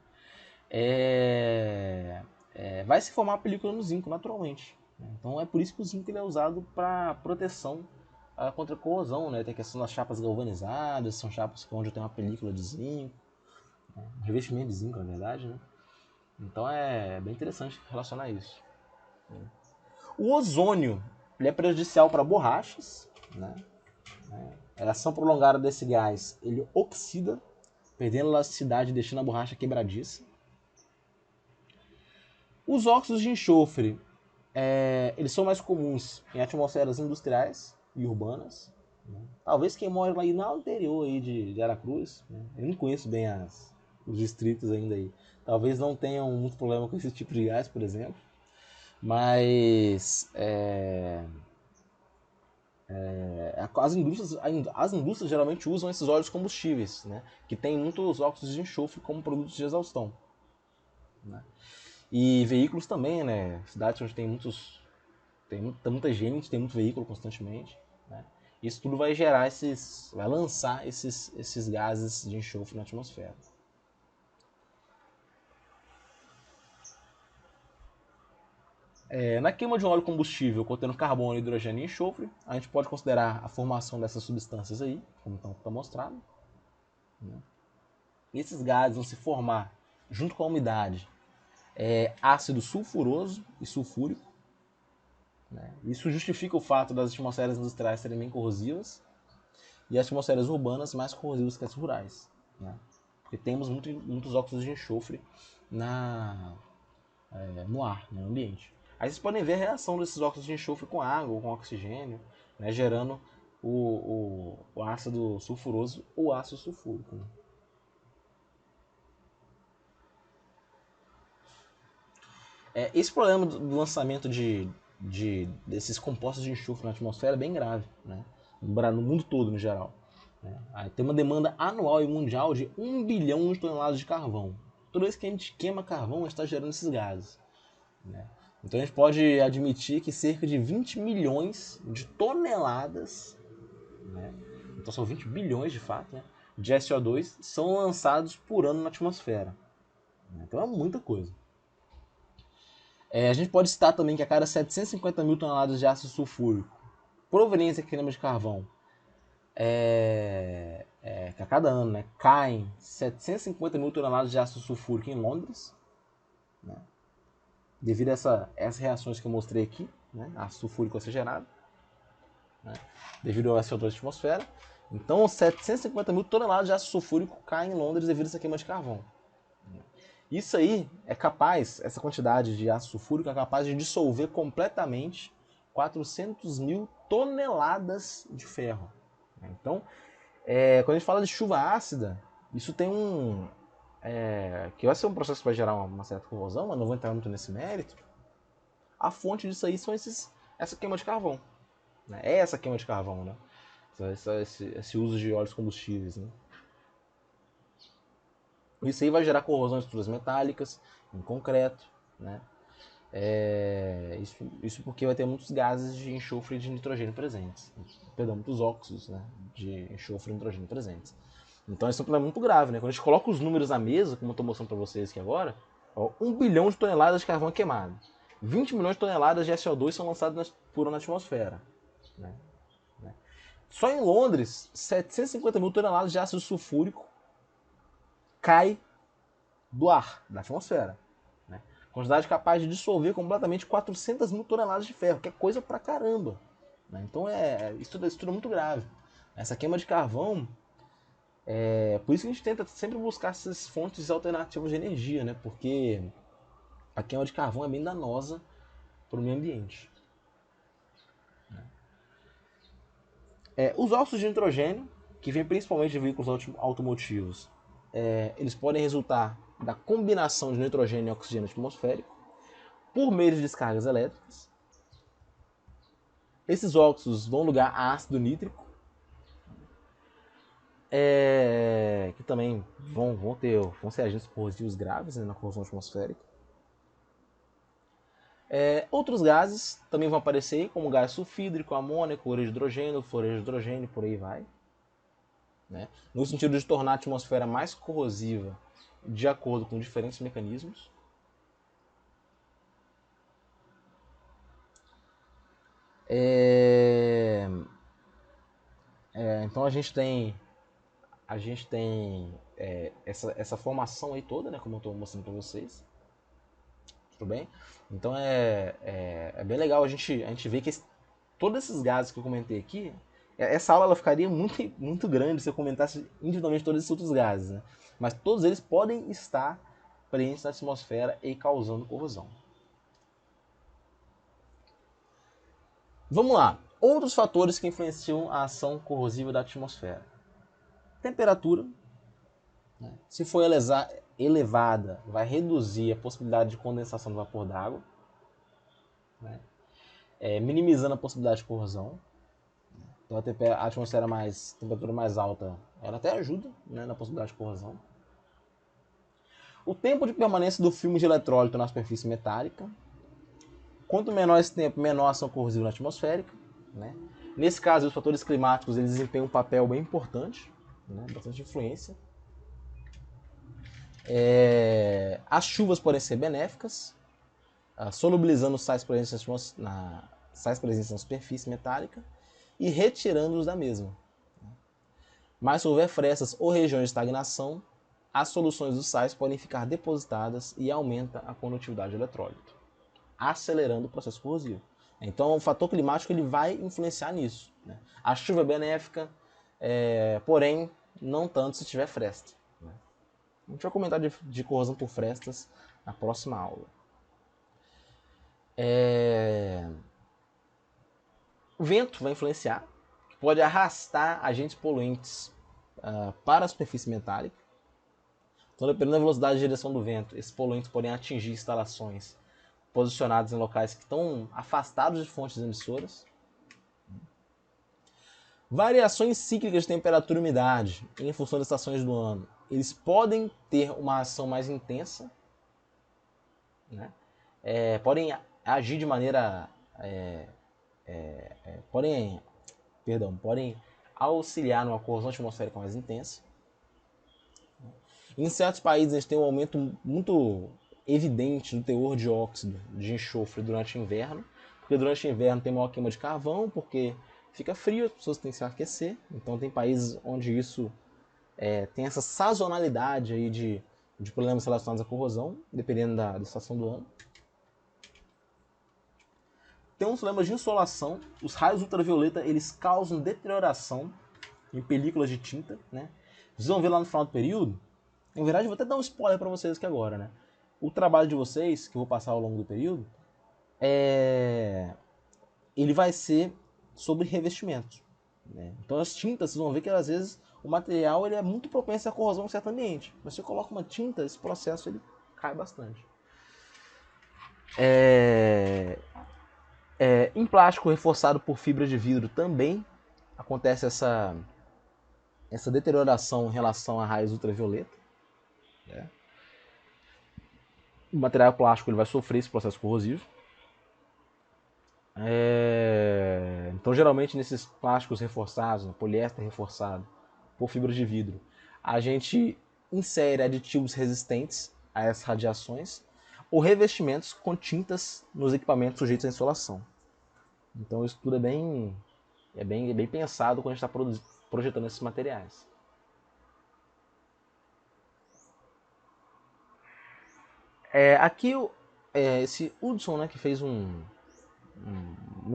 Vai se formar a película no zinco naturalmente. Então é por isso que o zinco ele é usado para proteção contra corrosão. Né? Tem a questão das chapas galvanizadas, são chapas onde tem uma película de zinco, um revestimento de zinco na verdade. Né? Então é bem interessante relacionar isso. O ozônio ele é prejudicial para borrachas. Né? A ação prolongada desse gás ele oxida, perdendo elasticidade e deixando a borracha quebradiça. Os óxidos de enxofre eles são mais comuns em atmosferas industriais e urbanas. Né? Talvez quem mora lá no interior aí de Aracruz, né? Eu não conheço bem os distritos ainda aí. Talvez não tenham muito problema com esse tipo de gás, por exemplo. Mas as indústrias geralmente usam esses óleos combustíveis, né? Que tem muitos óxidos de enxofre como produtos de exaustão. Né? E veículos também, né? Cidades onde tem muita gente, tem muito veículo constantemente. Né? Isso tudo vai lançar esses gases de enxofre na atmosfera. Na queima de um óleo combustível contendo carbono, hidrogênio e enxofre, a gente pode considerar a formação dessas substâncias aí, como está mostrado. E esses gases vão se formar, junto com a umidade, ácido sulfuroso e sulfúrico. Isso justifica o fato das atmosferas industriais serem bem corrosivas e as atmosferas urbanas mais corrosivas que as rurais. Porque temos muitos óxidos de enxofre no ar, no ambiente. Aí vocês podem ver a reação desses óxidos de enxofre com água ou com oxigênio, gerando o ácido sulfuroso ou ácido sulfúrico. Esse problema do lançamento desses compostos de enxofre na atmosfera é bem grave, no mundo todo, no geral. Tem uma demanda anual e mundial de 1 bilhão de toneladas de carvão. Toda vez que a gente queima carvão, a gente está gerando esses gases. Então a gente pode admitir que cerca de 20 milhões de toneladas, então são 20 bilhões de fato, de SO2 são lançados por ano na atmosfera. Então é muita coisa. A gente pode citar também que a cada 750 mil toneladas de ácido sulfúrico provenientes da queima de carvão, que a cada ano caem 750 mil toneladas de ácido sulfúrico em Londres, devido a essas reações que eu mostrei aqui, ácido sulfúrico vai ser gerado, devido ao CO2 da atmosfera. Então 750 mil toneladas de ácido sulfúrico caem em Londres devido a essa queima de carvão. Isso aí essa quantidade de ácido sulfúrico é capaz de dissolver completamente 400 mil toneladas de ferro. Então, quando a gente fala de chuva ácida, isso tem que vai ser um processo que vai gerar uma certa corrosão, mas não vou entrar muito nesse mérito. A fonte disso aí são essa queima de carvão. É essa queima de carvão, esse uso de óleos combustíveis. Isso aí vai gerar corrosão em estruturas metálicas, em concreto. Isso porque vai ter muitos gases de enxofre e de nitrogênio presentes. Perdão, muitos óxidos de enxofre e nitrogênio presentes. Então isso é um problema muito grave. Quando a gente coloca os números na mesa, como eu estou mostrando para vocês aqui agora, 1 bilhão de toneladas de carvão é queimado. 20 milhões de toneladas de SO2 são lançadas por ano na atmosfera. Só em Londres, 750 mil toneladas de ácido sulfúrico cai do ar, da atmosfera. Quantidade capaz de dissolver completamente 400 mil toneladas de ferro, que é coisa pra caramba. Então isso tudo é muito grave. Essa queima de carvão, por isso que a gente tenta sempre buscar essas fontes alternativas de energia, porque a queima de carvão é bem danosa para o meio ambiente. Os óxidos de nitrogênio, que vêm principalmente de veículos automotivos, eles podem resultar da combinação de nitrogênio e oxigênio atmosférico por meio de descargas elétricas. Esses óxidos dão lugar a ácido nítrico, que também vão ser agentes corrosivos graves na corrosão atmosférica. Outros gases também vão aparecer, como gás sulfídrico, amônia, cloreto de hidrogênio, fluoreto de hidrogênio, por aí vai. No sentido de tornar a atmosfera mais corrosiva de acordo com diferentes mecanismos. Então a gente tem essa formação aí toda, como eu estou mostrando para vocês. Tudo bem? Então é bem legal a gente ver que todos esses gases que eu comentei aqui, essa aula ela ficaria muito, muito grande se eu comentasse individualmente todos esses outros gases. Mas todos eles podem estar presentes na atmosfera e causando corrosão. Vamos lá. Outros fatores que influenciam a ação corrosiva da atmosfera. Temperatura. Se for elevada, vai reduzir a possibilidade de condensação do vapor d'água, minimizando a possibilidade de corrosão. Então a atmosfera temperatura mais alta, ela até ajuda na possibilidade de corrosão. O tempo de permanência do filme de eletrólito na superfície metálica. Quanto menor esse tempo, menor a ação corrosiva na atmosférica. Nesse caso, os fatores climáticos eles desempenham um papel bem importante, né? Bastante influência. As chuvas podem ser benéficas, solubilizando sais presentes na superfície metálica e retirando-os da mesma. Mas se houver frestas ou regiões de estagnação, as soluções dos sais podem ficar depositadas e aumenta a condutividade do eletrólito, acelerando o processo corrosivo. Então, o fator climático ele vai influenciar nisso, né? A chuva é benéfica, porém, não tanto se tiver fresta, né? A gente vai comentar de corrosão por frestas na próxima aula. O vento vai influenciar, pode arrastar agentes poluentes para a superfície metálica. Então, dependendo da velocidade de direção do vento, esses poluentes podem atingir instalações posicionadas em locais que estão afastados de fontes emissoras. Variações cíclicas de temperatura e umidade em função das estações do ano. Eles podem ter uma ação mais intensa, né? Podem agir de maneira... podem auxiliar numa corrosão atmosférica mais intensa. Em certos países, a gente tem um aumento muito evidente do teor de óxido de enxofre durante o inverno, porque durante o inverno tem maior queima de carvão, porque fica frio, as pessoas têm que se aquecer. Então tem países onde isso tem essa sazonalidade aí de problemas relacionados à corrosão, dependendo da estação do ano. Tem uns problemas de insolação. Os raios ultravioleta eles causam deterioração em películas de tinta, né? Vocês vão ver lá no final do período. Na verdade, eu vou até dar um spoiler para vocês aqui agora, né? O trabalho de vocês, que eu vou passar ao longo do período, ele vai ser sobre revestimento, né? Então as tintas, vocês vão ver que às vezes o material ele é muito propenso à corrosão em certo ambiente. Mas se você coloca uma tinta, esse processo ele cai bastante. Em plástico reforçado por fibra de vidro também acontece essa deterioração em relação a raios ultravioleta, né? O material plástico ele vai sofrer esse processo corrosivo. Então, geralmente, nesses plásticos reforçados, poliéster reforçado por fibra de vidro, a gente insere aditivos resistentes a essas radiações ou revestimentos com tintas nos equipamentos sujeitos à insolação. Então, isso tudo é bem pensado quando a gente está projetando esses materiais. Aqui, esse Hudson, né, que fez um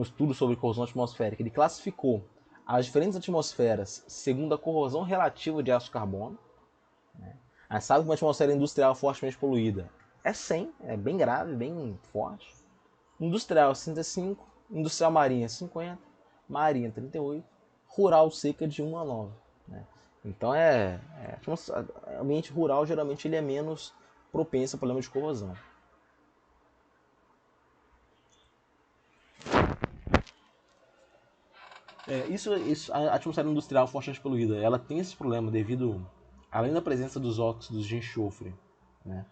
estudo sobre corrosão atmosférica, ele classificou as diferentes atmosferas segundo a corrosão relativa de ácido carbono, né? A gente sabe que uma atmosfera industrial fortemente poluída é 100, é bem grave, bem forte. Industrial 65, industrial marinha 50, marinha 38, rural seca de 1 a 9. Né? Então o ambiente rural geralmente ele é menos propenso a problemas de corrosão. A atmosfera industrial fortemente poluída, ela tem esse problema devido, além da presença dos óxidos de enxofre, né?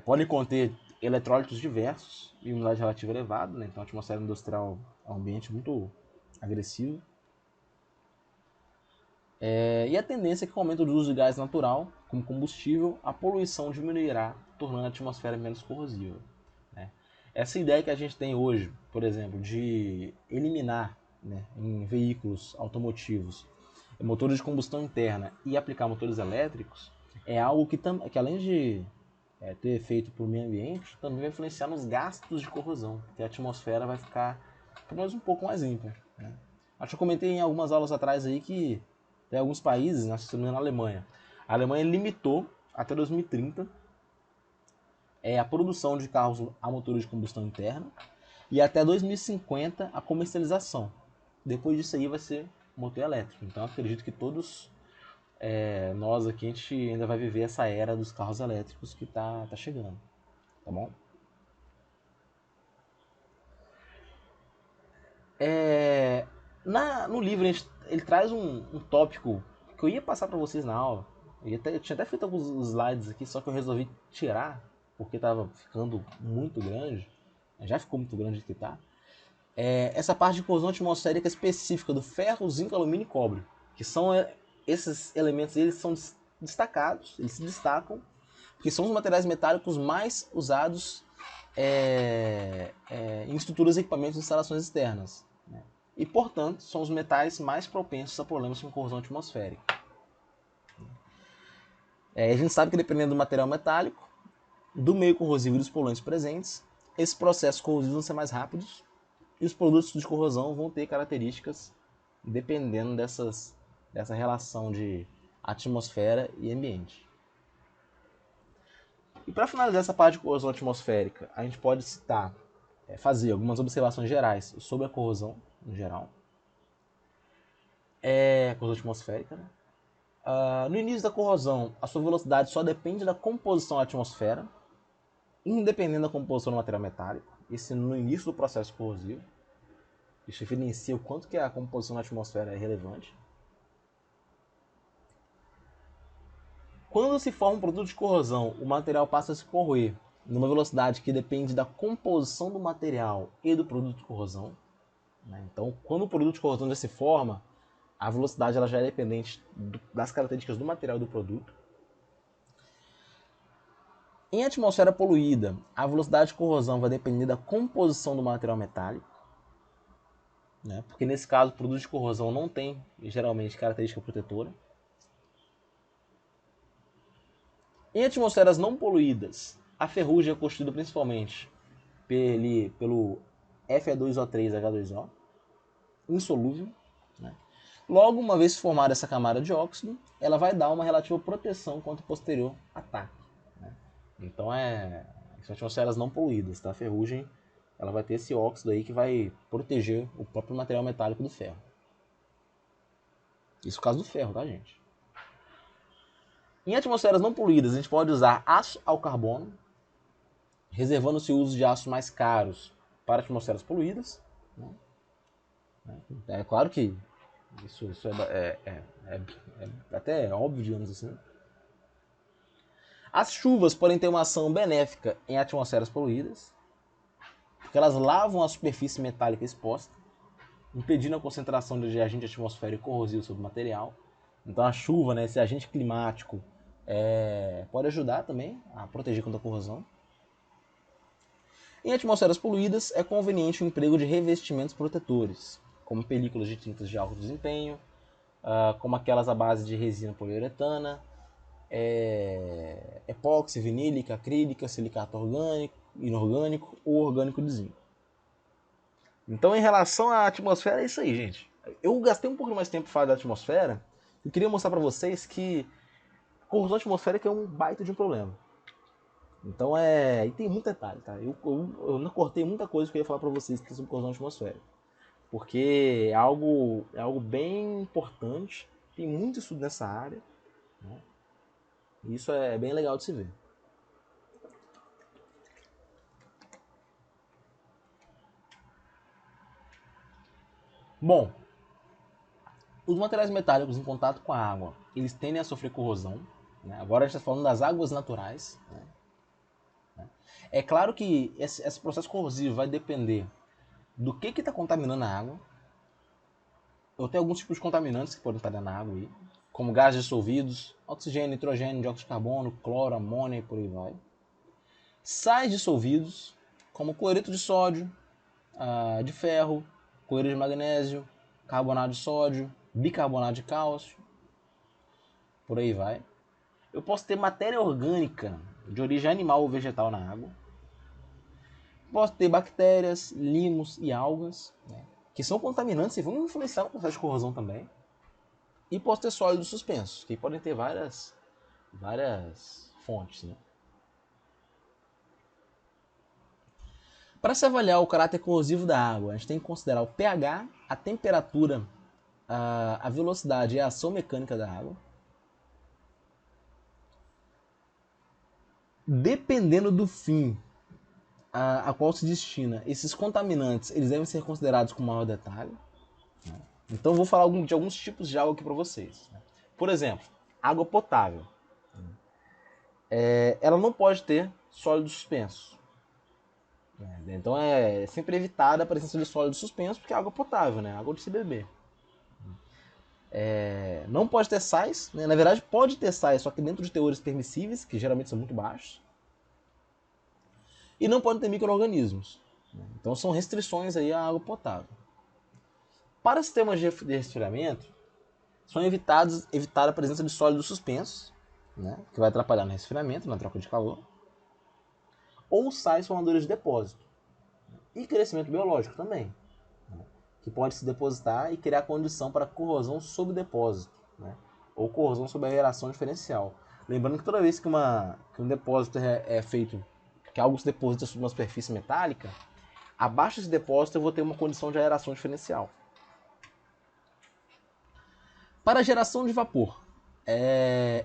Pode conter eletrólitos diversos e umidade relativa elevada, né? Então a atmosfera industrial é um ambiente muito agressivo. E a tendência é que com o aumento do uso de gás natural como combustível, a poluição diminuirá, tornando a atmosfera menos corrosiva. Né? Essa ideia que a gente tem hoje, por exemplo, de eliminar, né, em veículos automotivos motores de combustão interna e aplicar motores elétricos, é algo que além de ter efeito para o meio ambiente, também vai influenciar nos gastos de corrosão, porque a atmosfera vai ficar pelo menos um pouco mais limpa. Né? Acho que eu comentei em algumas aulas atrás aí que tem alguns países, né, se não me engano, na Alemanha. A Alemanha limitou até 2030 a produção de carros a motores de combustão interna e até 2050 a comercialização. Depois disso aí vai ser motor elétrico. Então acredito que todos nós aqui a gente ainda vai viver essa era dos carros elétricos que tá chegando. Tá bom? No livro ele traz um tópico que eu ia passar para vocês na aula. Eu tinha até feito alguns slides aqui, só que eu resolvi tirar porque estava ficando muito grande. Já ficou muito grande que tá. essa parte de corrosão atmosférica específica do ferro, zinco, alumínio e cobre, que são esses elementos, eles são destacados, eles se destacam, porque são os materiais metálicos mais usados em estruturas, equipamentos e instalações externas, né? E, portanto, são os metais mais propensos a problemas com corrosão atmosférica. A gente sabe que, dependendo do material metálico, do meio corrosivo e dos poluentes presentes, esses processos corrosivos vão ser mais rápidos e os produtos de corrosão vão ter características dependendo dessa relação de atmosfera e ambiente. E para finalizar essa parte de corrosão atmosférica, a gente pode fazer algumas observações gerais sobre a corrosão em geral. Corrosão atmosférica, né? No início da corrosão, a sua velocidade só depende da composição da atmosfera, independente da composição do material metálico. Isso no início do processo corrosivo. Isso evidencia o quanto que a composição da atmosfera é relevante. Quando se forma um produto de corrosão, o material passa a se corroer numa velocidade que depende da composição do material e do produto de corrosão, né? Então, quando o produto de corrosão já se forma, a velocidade ela já é dependente das características do material e do produto. Em atmosfera poluída, a velocidade de corrosão vai depender da composição do material metálico, né? Porque nesse caso o produto de corrosão não tem geralmente característica protetora. Em atmosferas não poluídas, a ferrugem é constituída principalmente pelo Fe2O3H2O, insolúvel, né? Logo, uma vez formada essa camada de óxido, ela vai dar uma relativa proteção contra o posterior ataque, né? Então são atmosferas não poluídas, tá? A ferrugem ela vai ter esse óxido aí que vai proteger o próprio material metálico do ferro. Isso é o caso do ferro, tá, gente? Em atmosferas não poluídas, a gente pode usar aço ao carbono, reservando-se o uso de aços mais caros para atmosferas poluídas, né? É claro que isso é até óbvio, digamos assim. As chuvas podem ter uma ação benéfica em atmosferas poluídas, porque elas lavam a superfície metálica exposta, impedindo a concentração de agente atmosférico corrosivo sobre o material. Então a chuva, né, esse agente climático, pode ajudar também a proteger contra a corrosão. Em atmosferas poluídas, é conveniente o emprego de revestimentos protetores, como películas de tintas de alto desempenho, como aquelas à base de resina poliuretana, epóxi, vinílica, acrílica, silicato orgânico, inorgânico ou orgânico de zinco. Então, em relação à atmosfera, é isso aí, gente. Eu gastei um pouco mais tempo falando da atmosfera e queria mostrar para vocês que a corrosão atmosférica é um baita de um problema. Então, e tem muito detalhe, tá? Eu não cortei muita coisa que eu ia falar para vocês sobre corrosão atmosférica, porque é algo bem importante, tem muito estudo nessa área, né? E isso é bem legal de se ver. Bom, os materiais metálicos em contato com a água, eles tendem a sofrer corrosão, né? Agora a gente está falando das águas naturais, né? É claro que esse processo corrosivo vai depender do que está contaminando a água. Eu tenho alguns tipos de contaminantes que podem estar na água aí, como gases dissolvidos, oxigênio, nitrogênio, dióxido de carbono, cloro, amônia e por aí vai. Sais dissolvidos, como cloreto de sódio, de ferro, cloreto de magnésio, carbonato de sódio, bicarbonato de cálcio, por aí vai. Eu posso ter matéria orgânica de origem animal ou vegetal na água. Posso ter bactérias, limos e algas, né, que são contaminantes e vão influenciar no processo de corrosão também. E posso ter sólidos suspensos, que podem ter várias fontes, né? Para se avaliar o caráter corrosivo da água, a gente tem que considerar o pH, a temperatura, a velocidade e a ação mecânica da água. Dependendo do fim a qual se destina, esses contaminantes eles devem ser considerados com maior detalhe, né? Então eu vou falar de alguns tipos de água aqui para vocês, né? Por exemplo, água potável. Ela não pode ter sólidos suspensos. né? Então é sempre evitada a presença de sólidos suspensos, porque é água potável, né? Água de se beber. Não pode ter sais, né? Na verdade pode ter sais, só que dentro de teores permissíveis, que geralmente são muito baixos. E não pode ter micro-organismos. Então são restrições aí à água potável. Para sistemas de resfriamento, são evitada a presença de sólidos suspensos, né? Que vai atrapalhar no resfriamento, na troca de calor. Ou sais formadores de depósito. E crescimento biológico também, né? Que pode se depositar e criar condição para corrosão sob depósito, né? Ou corrosão sob aeração diferencial. Lembrando que toda vez que um depósito é feito, que algo se deposita sobre uma superfície metálica, abaixo desse depósito eu vou ter uma condição de aeração diferencial. Para a geração de vapor,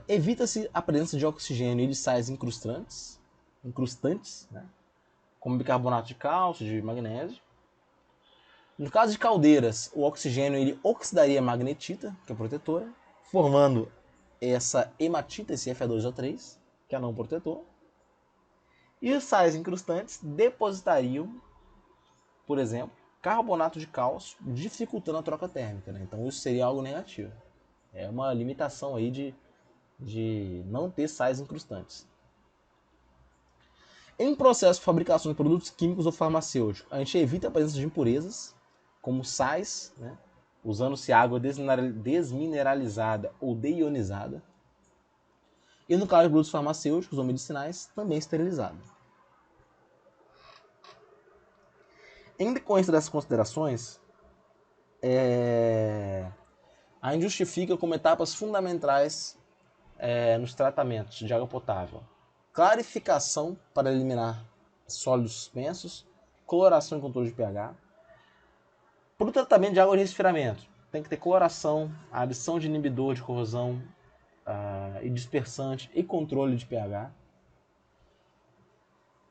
evita-se a presença de oxigênio e de sais incrustantes, né? Como bicarbonato de cálcio, de magnésio. No caso de caldeiras, o oxigênio ele oxidaria a magnetita, que é protetora, formando essa hematita, esse Fe2O3, que é não protetor. E os sais incrustantes depositariam, por exemplo, carbonato de cálcio, dificultando a troca térmica, né? Então isso seria algo negativo. É uma limitação aí de não ter sais incrustantes. Em processo de fabricação de produtos químicos ou farmacêuticos, a gente evita a presença de impurezas, como sais, né? Usando-se água desmineralizada ou deionizada. E no caso de produtos farmacêuticos ou medicinais, também esterilizado. Em decorrência dessas considerações, a gente justifica como etapas fundamentais nos tratamentos de água potável: clarificação para eliminar sólidos suspensos, coloração e controle de pH. Para o tratamento de água de resfriamento, tem que ter coloração, adição de inibidor de corrosão e dispersante e controle de pH.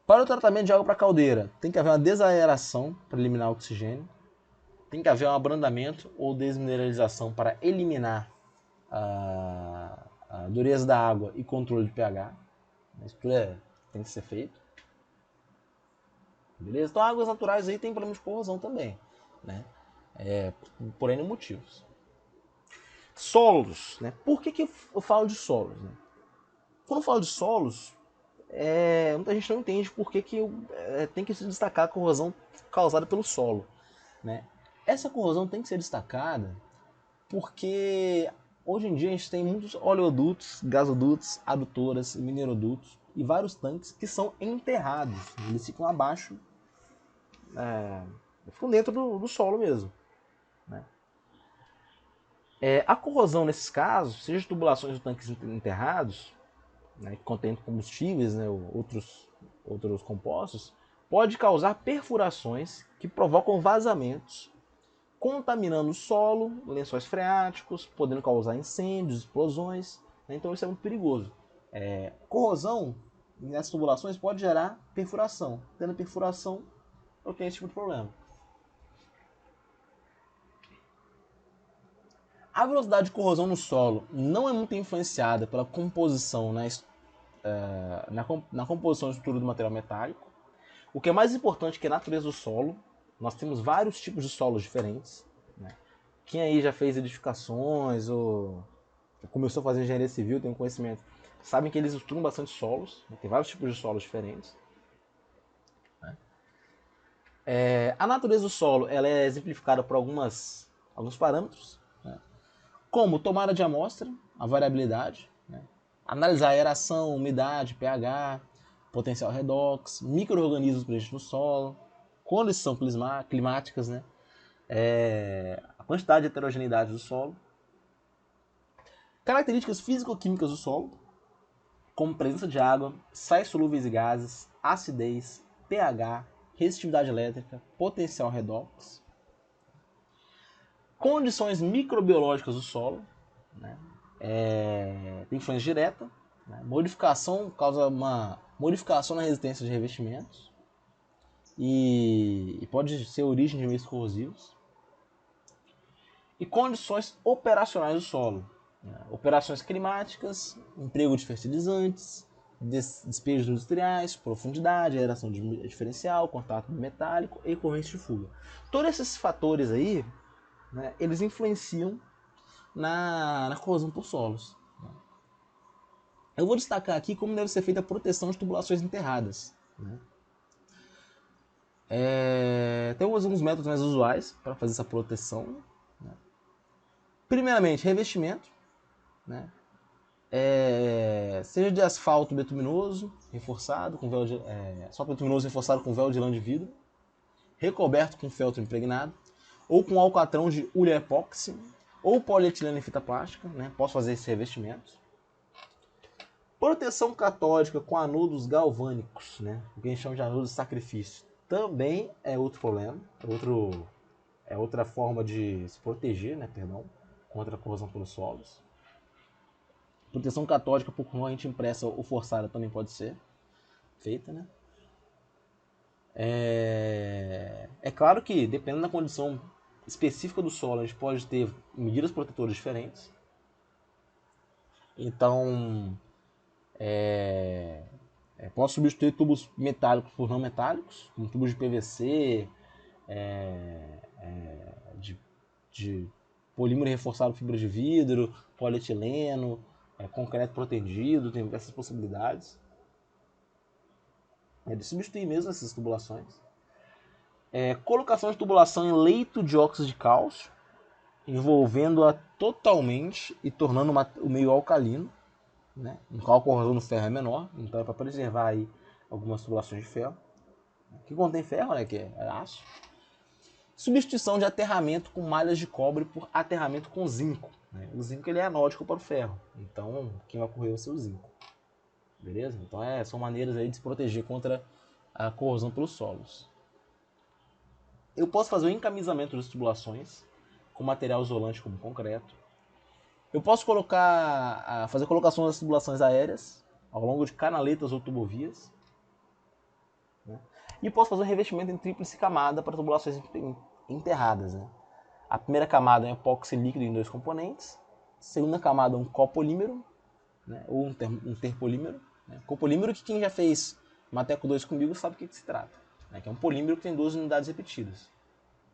Para o tratamento de água para caldeira, tem que haver uma desaeração para eliminar o oxigênio. Tem que haver um abrandamento ou desmineralização para eliminar a dureza da água e controle de pH. Isso tudo tem que ser feito. Beleza? Então, águas naturais aí tem problema de corrosão também, né? Por N motivos. Solos, né? Por que eu falo de solos, né? Quando eu falo de solos, muita gente não entende por que tem que se destacar a corrosão causada pelo solo, né? Essa corrosão tem que ser destacada porque hoje em dia a gente tem muitos oleodutos, gasodutos, adutoras, minerodutos e vários tanques que são enterrados. Eles ficam abaixo, ficam dentro do solo mesmo, né? A corrosão nesses casos, seja tubulações ou tanques enterrados, né, que contém combustíveis, né, outros compostos, pode causar perfurações que provocam vazamentos, contaminando o solo, lençóis freáticos, podendo causar incêndios, explosões, né? Então isso é muito perigoso. Corrosão nessas tubulações pode gerar perfuração. Tendo perfuração, eu tenho esse tipo de problema. A velocidade de corrosão no solo não é muito influenciada pela composição na composição e estrutura do material metálico. O que é mais importante é que a natureza do solo. Nós temos vários tipos de solos diferentes, né? Quem aí já fez edificações ou começou a fazer engenharia civil, tem um conhecimento, sabem que eles estudam bastante solos, né? Tem vários tipos de solos diferentes, né? A natureza do solo ela é exemplificada por alguns parâmetros, né? Como tomada de amostra, a variabilidade, né? Analisar a aeração, umidade, pH, potencial redox, micro-organismos presentes no solo, condições climáticas, né? A quantidade de heterogeneidade do solo, características físico-químicas do solo, como presença de água, sais solúveis e gases, acidez, pH, resistividade elétrica, potencial redox, condições microbiológicas do solo, né? Tem influência direta, né? Modificação causa uma modificação na resistência de revestimentos e pode ser origem de meios corrosivos. E condições operacionais do solo, né? Operações climáticas, emprego de fertilizantes, despejos industriais, profundidade, aeração diferencial, contato metálico e corrente de fuga. Todos esses fatores aí, né, eles influenciam na corrosão por solos. Eu vou destacar aqui como deve ser feita a proteção de tubulações enterradas. Né? Tem alguns métodos mais usuais para fazer essa proteção. Né? Primeiramente, revestimento. Né? Seja de asfalto bituminoso reforçado com véu de, asfalto bituminoso reforçado com véu de lã de vidro, recoberto com feltro impregnado, ou com alcatrão de ulha epóxi, ou polietileno em fita plástica. Né? Posso fazer esse revestimento. Proteção catódica com anudos galvânicos, né? O que a gente chama de anudos de sacrifício, também é outro problema, é outra forma de se proteger, né? Perdão, contra a corrosão pelos solos. Proteção catódica por corrente impressa ou forçada também pode ser feita, né? É claro que, dependendo da condição específica do solo, a gente pode ter medidas protetoras diferentes. Então, posso substituir tubos metálicos por não metálicos, como tubos de PVC, de polímero reforçado por fibra de vidro, polietileno, concreto protegido, tem essas possibilidades. De substituir mesmo essas tubulações. Colocação de tubulação em leito de óxido de cálcio, envolvendo-a totalmente e tornando o meio alcalino, né? No qual a corrosão no ferro é menor, então é para preservar aí algumas tubulações de ferro que contém ferro, né, que é aço. Substituição de aterramento com malhas de cobre por aterramento com zinco, né? O zinco ele é anódico para o ferro, então quem vai correr é o seu zinco, beleza? Então são maneiras aí de se proteger contra a corrosão pelos solos. Eu posso fazer o encamisamento das tubulações com material isolante como concreto. Eu posso fazer colocação das tubulações aéreas ao longo de canaletas ou tubovias. Né? E posso fazer um revestimento em tríplice camada para tubulações enterradas. Né? A primeira camada é um epóxi líquido em 2 componentes. A segunda camada é um copolímero, né? Ou um terpolímero. Né? Copolímero, que quem já fez Mateco 2 comigo sabe o que se trata. Né? Que é um polímero que tem 2 unidades repetidas.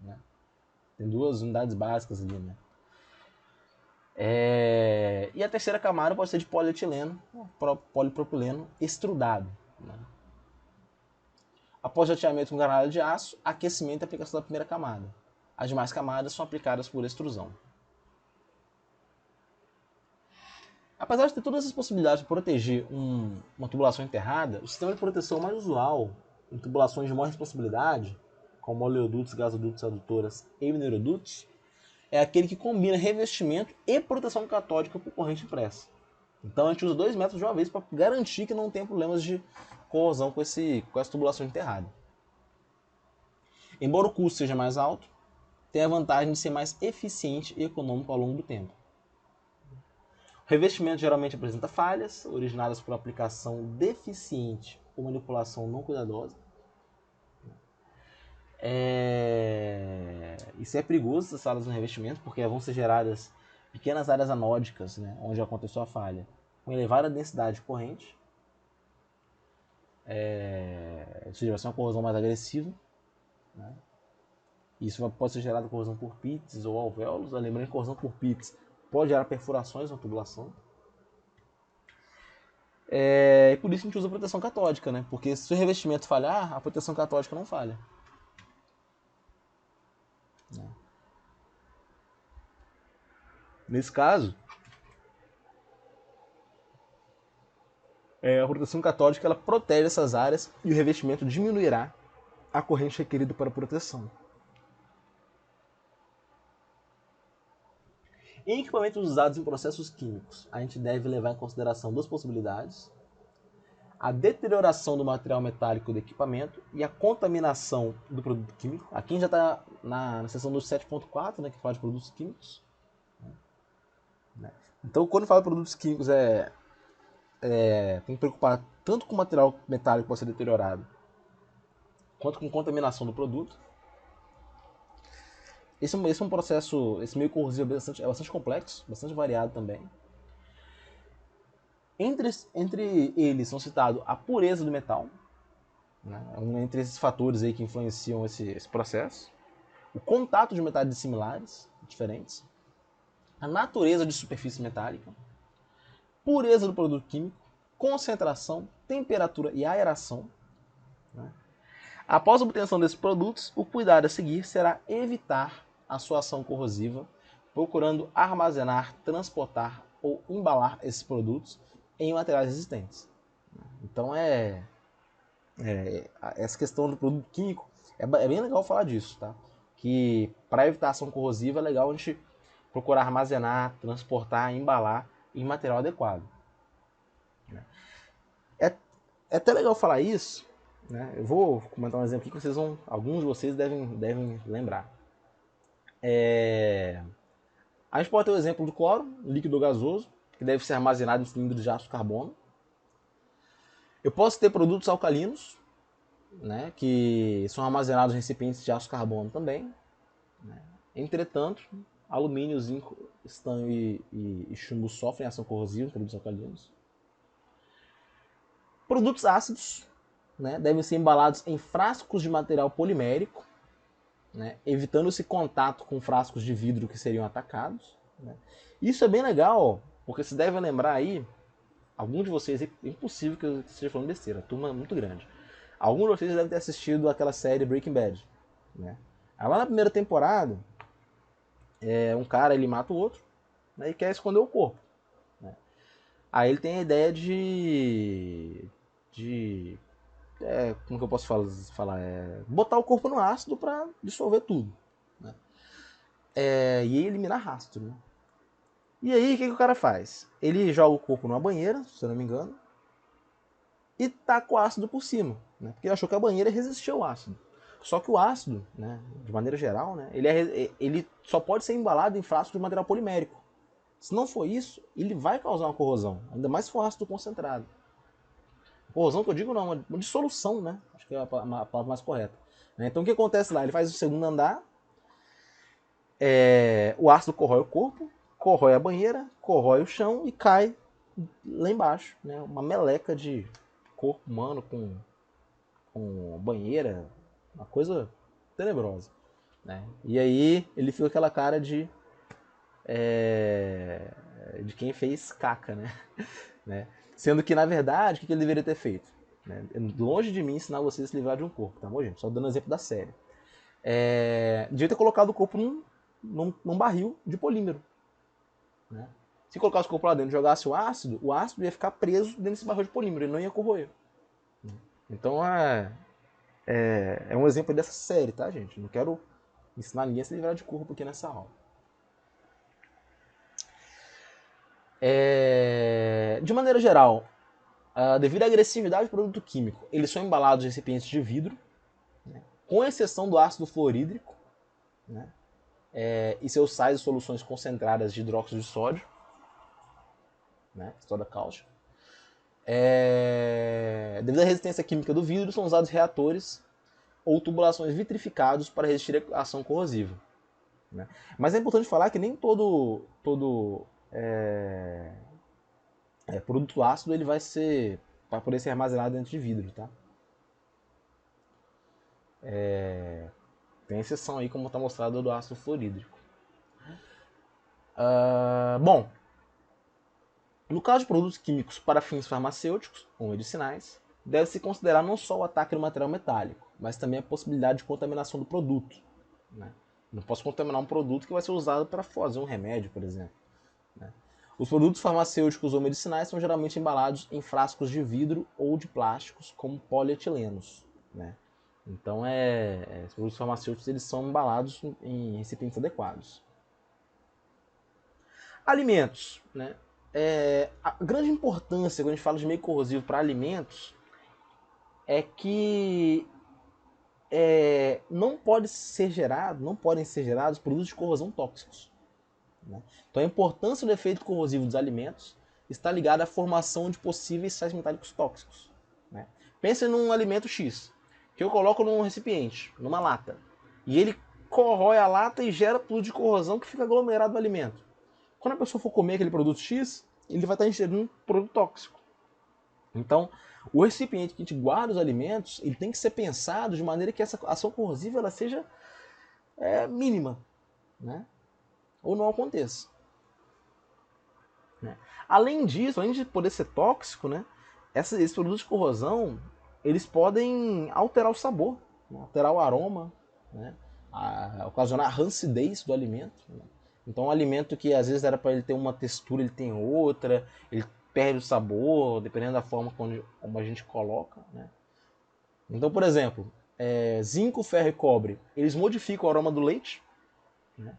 Né? Tem 2 unidades básicas ali. Né? E a terceira camada pode ser de polietileno, polipropileno extrudado. Né? Após jateamento com granada de aço, aquecimento e aplicação da primeira camada. As demais camadas são aplicadas por extrusão. Apesar de ter todas essas possibilidades de proteger uma tubulação enterrada, o sistema de proteção mais usual em tubulações de maior responsabilidade, como oleodutos, gasodutos, adutoras e minerodutos, é aquele que combina revestimento e proteção catódica por corrente impressa. Então a gente usa 2 métodos de uma vez para garantir que não tem problemas de corrosão com essa tubulação enterrada. Embora o custo seja mais alto, tem a vantagem de ser mais eficiente e econômico ao longo do tempo. O revestimento geralmente apresenta falhas, originadas por aplicação deficiente ou manipulação não cuidadosa. Isso é perigoso, essas falhas no revestimento, porque vão ser geradas pequenas áreas anódicas, né, onde aconteceu a falha, com elevada densidade de corrente. Ou seja, vai ser uma corrosão mais agressiva. Né? Isso pode ser gerado corrosão por pits ou alvéolos. Lembrando que corrosão por pits pode gerar perfurações na tubulação. E por isso a gente usa proteção catódica, né? Porque se o revestimento falhar, a proteção catódica não falha. Nesse caso, a proteção catódica ela protege essas áreas e o revestimento diminuirá a corrente requerida para a proteção. Em equipamentos usados em processos químicos, a gente deve levar em consideração 2 possibilidades: a deterioração do material metálico do equipamento e a contaminação do produto químico. Aqui a gente já está na seção do 7.4, né, que fala de produtos químicos. Então, quando fala de produtos químicos, tem que preocupar tanto com o material metálico que pode ser deteriorado, quanto com contaminação do produto. Esse é um processo, esse meio corrosivo é bastante complexo, bastante variado também. Entre eles são citados a pureza do metal, né? Entre esses fatores aí que influenciam esse processo, o contato de metais dissimilares, diferentes, a natureza de superfície metálica, pureza do produto químico, concentração, temperatura e aeração. Né? Após a obtenção desses produtos, o cuidado a seguir será evitar a sua ação corrosiva, procurando armazenar, transportar ou embalar esses produtos em materiais resistentes. Então essa questão do produto químico é bem legal falar disso, tá? Que para evitar ação corrosiva é legal a gente procurar armazenar, transportar, embalar em material adequado. É até legal falar isso, né? Eu vou comentar um exemplo aqui que alguns de vocês devem lembrar. A gente pode ter o exemplo do cloro, líquido gasoso, que deve ser armazenado em cilindros de aço carbono. Eu posso ter produtos alcalinos, né, que são armazenados em recipientes de aço carbono também. Né? Entretanto, alumínio, zinco, estanho e chumbo sofrem ação corrosiva em produtos alcalinos. Produtos ácidos, né, devem ser embalados em frascos de material polimérico, né, evitando esse contato com frascos de vidro que seriam atacados. Né? Isso é bem legal, porque se deve lembrar aí, alguns de vocês, é impossível que eu esteja falando besteira, a turma é muito grande. Alguns de vocês devem ter assistido aquela série Breaking Bad. Né? Lá na primeira temporada, um cara ele mata o outro, né, e quer esconder o corpo. Né? Aí ele tem a ideia como que eu posso falar? Botar o corpo no ácido para dissolver tudo. Né? E eliminar rastro. Né? E aí, o que o cara faz? Ele joga o corpo numa banheira, se eu não me engano, e taca o ácido por cima. Né? Porque ele achou que a banheira resistia ao ácido. Só que o ácido, né, de maneira geral, né, ele só pode ser embalado em frascos de material polimérico. Se não for isso, ele vai causar uma corrosão, ainda mais se for ácido concentrado. Corrosão que eu digo não, uma dissolução, né? Acho que é a palavra mais correta. Então o que acontece lá? Ele faz o segundo andar, o ácido corrói o corpo, corrói a banheira, corrói o chão e cai lá embaixo. Né? Uma meleca de corpo humano com banheira, uma coisa tenebrosa. Né? E aí ele fica com aquela cara de quem fez caca, né? Sendo que, na verdade, o que ele deveria ter feito? Né? Longe de mim ensinar vocês a se livrar de um corpo, tá bom, gente? Só dando exemplo da série. Devia ter colocado o corpo num barril de polímero. Né? Se colocasse o corpo lá dentro e jogasse o ácido ia ficar preso dentro desse barril de polímero, ele não ia corroer. Então é um exemplo dessa série, tá, gente? Não quero ensinar ninguém a se livrar de corpo aqui nessa aula. De maneira geral, devido à agressividade do produto químico, eles são embalados em recipientes de vidro, né, com exceção do ácido fluorídrico, né, e seus sais e soluções concentradas de hidróxido de sódio, né, soda cáustica. Devido à resistência química do vidro, são usados reatores ou tubulações vitrificados para resistir à ação corrosiva. Né. Mas é importante falar que nem todo produto ácido ele vai poder ser armazenado dentro de vidro, tá? Tem exceção aí, como está mostrado, do ácido fluorídrico. Bom, no caso de produtos químicos para fins farmacêuticos ou medicinais, deve-se considerar não só o ataque no material metálico, mas também a possibilidade de contaminação do produto. Né? Não posso contaminar um produto que vai ser usado para fazer um remédio, por exemplo. Né? Os produtos farmacêuticos ou medicinais são geralmente embalados em frascos de vidro ou de plásticos, como polietilenos. Né? Então, os produtos farmacêuticos eles são embalados em recipientes adequados. Alimentos. Né? A grande importância, quando a gente fala de meio corrosivo para alimentos, é que não podem ser gerados produtos de corrosão tóxicos. Né? Então a importância do efeito corrosivo dos alimentos está ligada à formação de possíveis sais metálicos tóxicos. Né? Pense num alimento X, que eu coloco num recipiente, numa lata, e ele corrói a lata e gera produto de corrosão que fica aglomerado no alimento. Quando a pessoa for comer aquele produto X, ele vai estar ingerindo um produto tóxico. Então, o recipiente que a gente guarda os alimentos, ele tem que ser pensado de maneira que essa ação corrosiva ela seja mínima, né? Ou não aconteça. Né? Além disso, além de poder ser tóxico, né? Esses produtos de corrosão, eles podem alterar o sabor, né? Alterar o aroma, né? Ocasionar a rancidez do alimento. Né? Então, um alimento que às vezes era para ele ter uma textura, ele tem outra, ele perde o sabor, dependendo da forma como a gente coloca. Né? Então, por exemplo, zinco, ferro e cobre, eles modificam o aroma do leite. Né?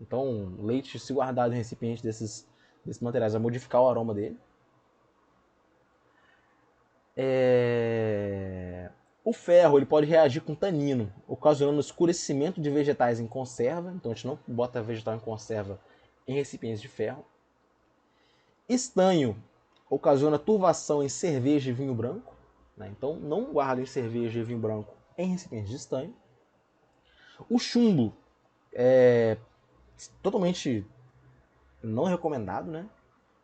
Então, leite, se guardado em recipiente desses materiais, vai modificar o aroma dele. O ferro ele pode reagir com tanino, ocasionando escurecimento de vegetais em conserva. Então, a gente não bota vegetal em conserva em recipientes de ferro. Estanho ocasiona turvação em cerveja e vinho branco. Né? Então, não guardem cerveja e vinho branco em recipientes de estanho. O chumbo é totalmente não recomendado, né?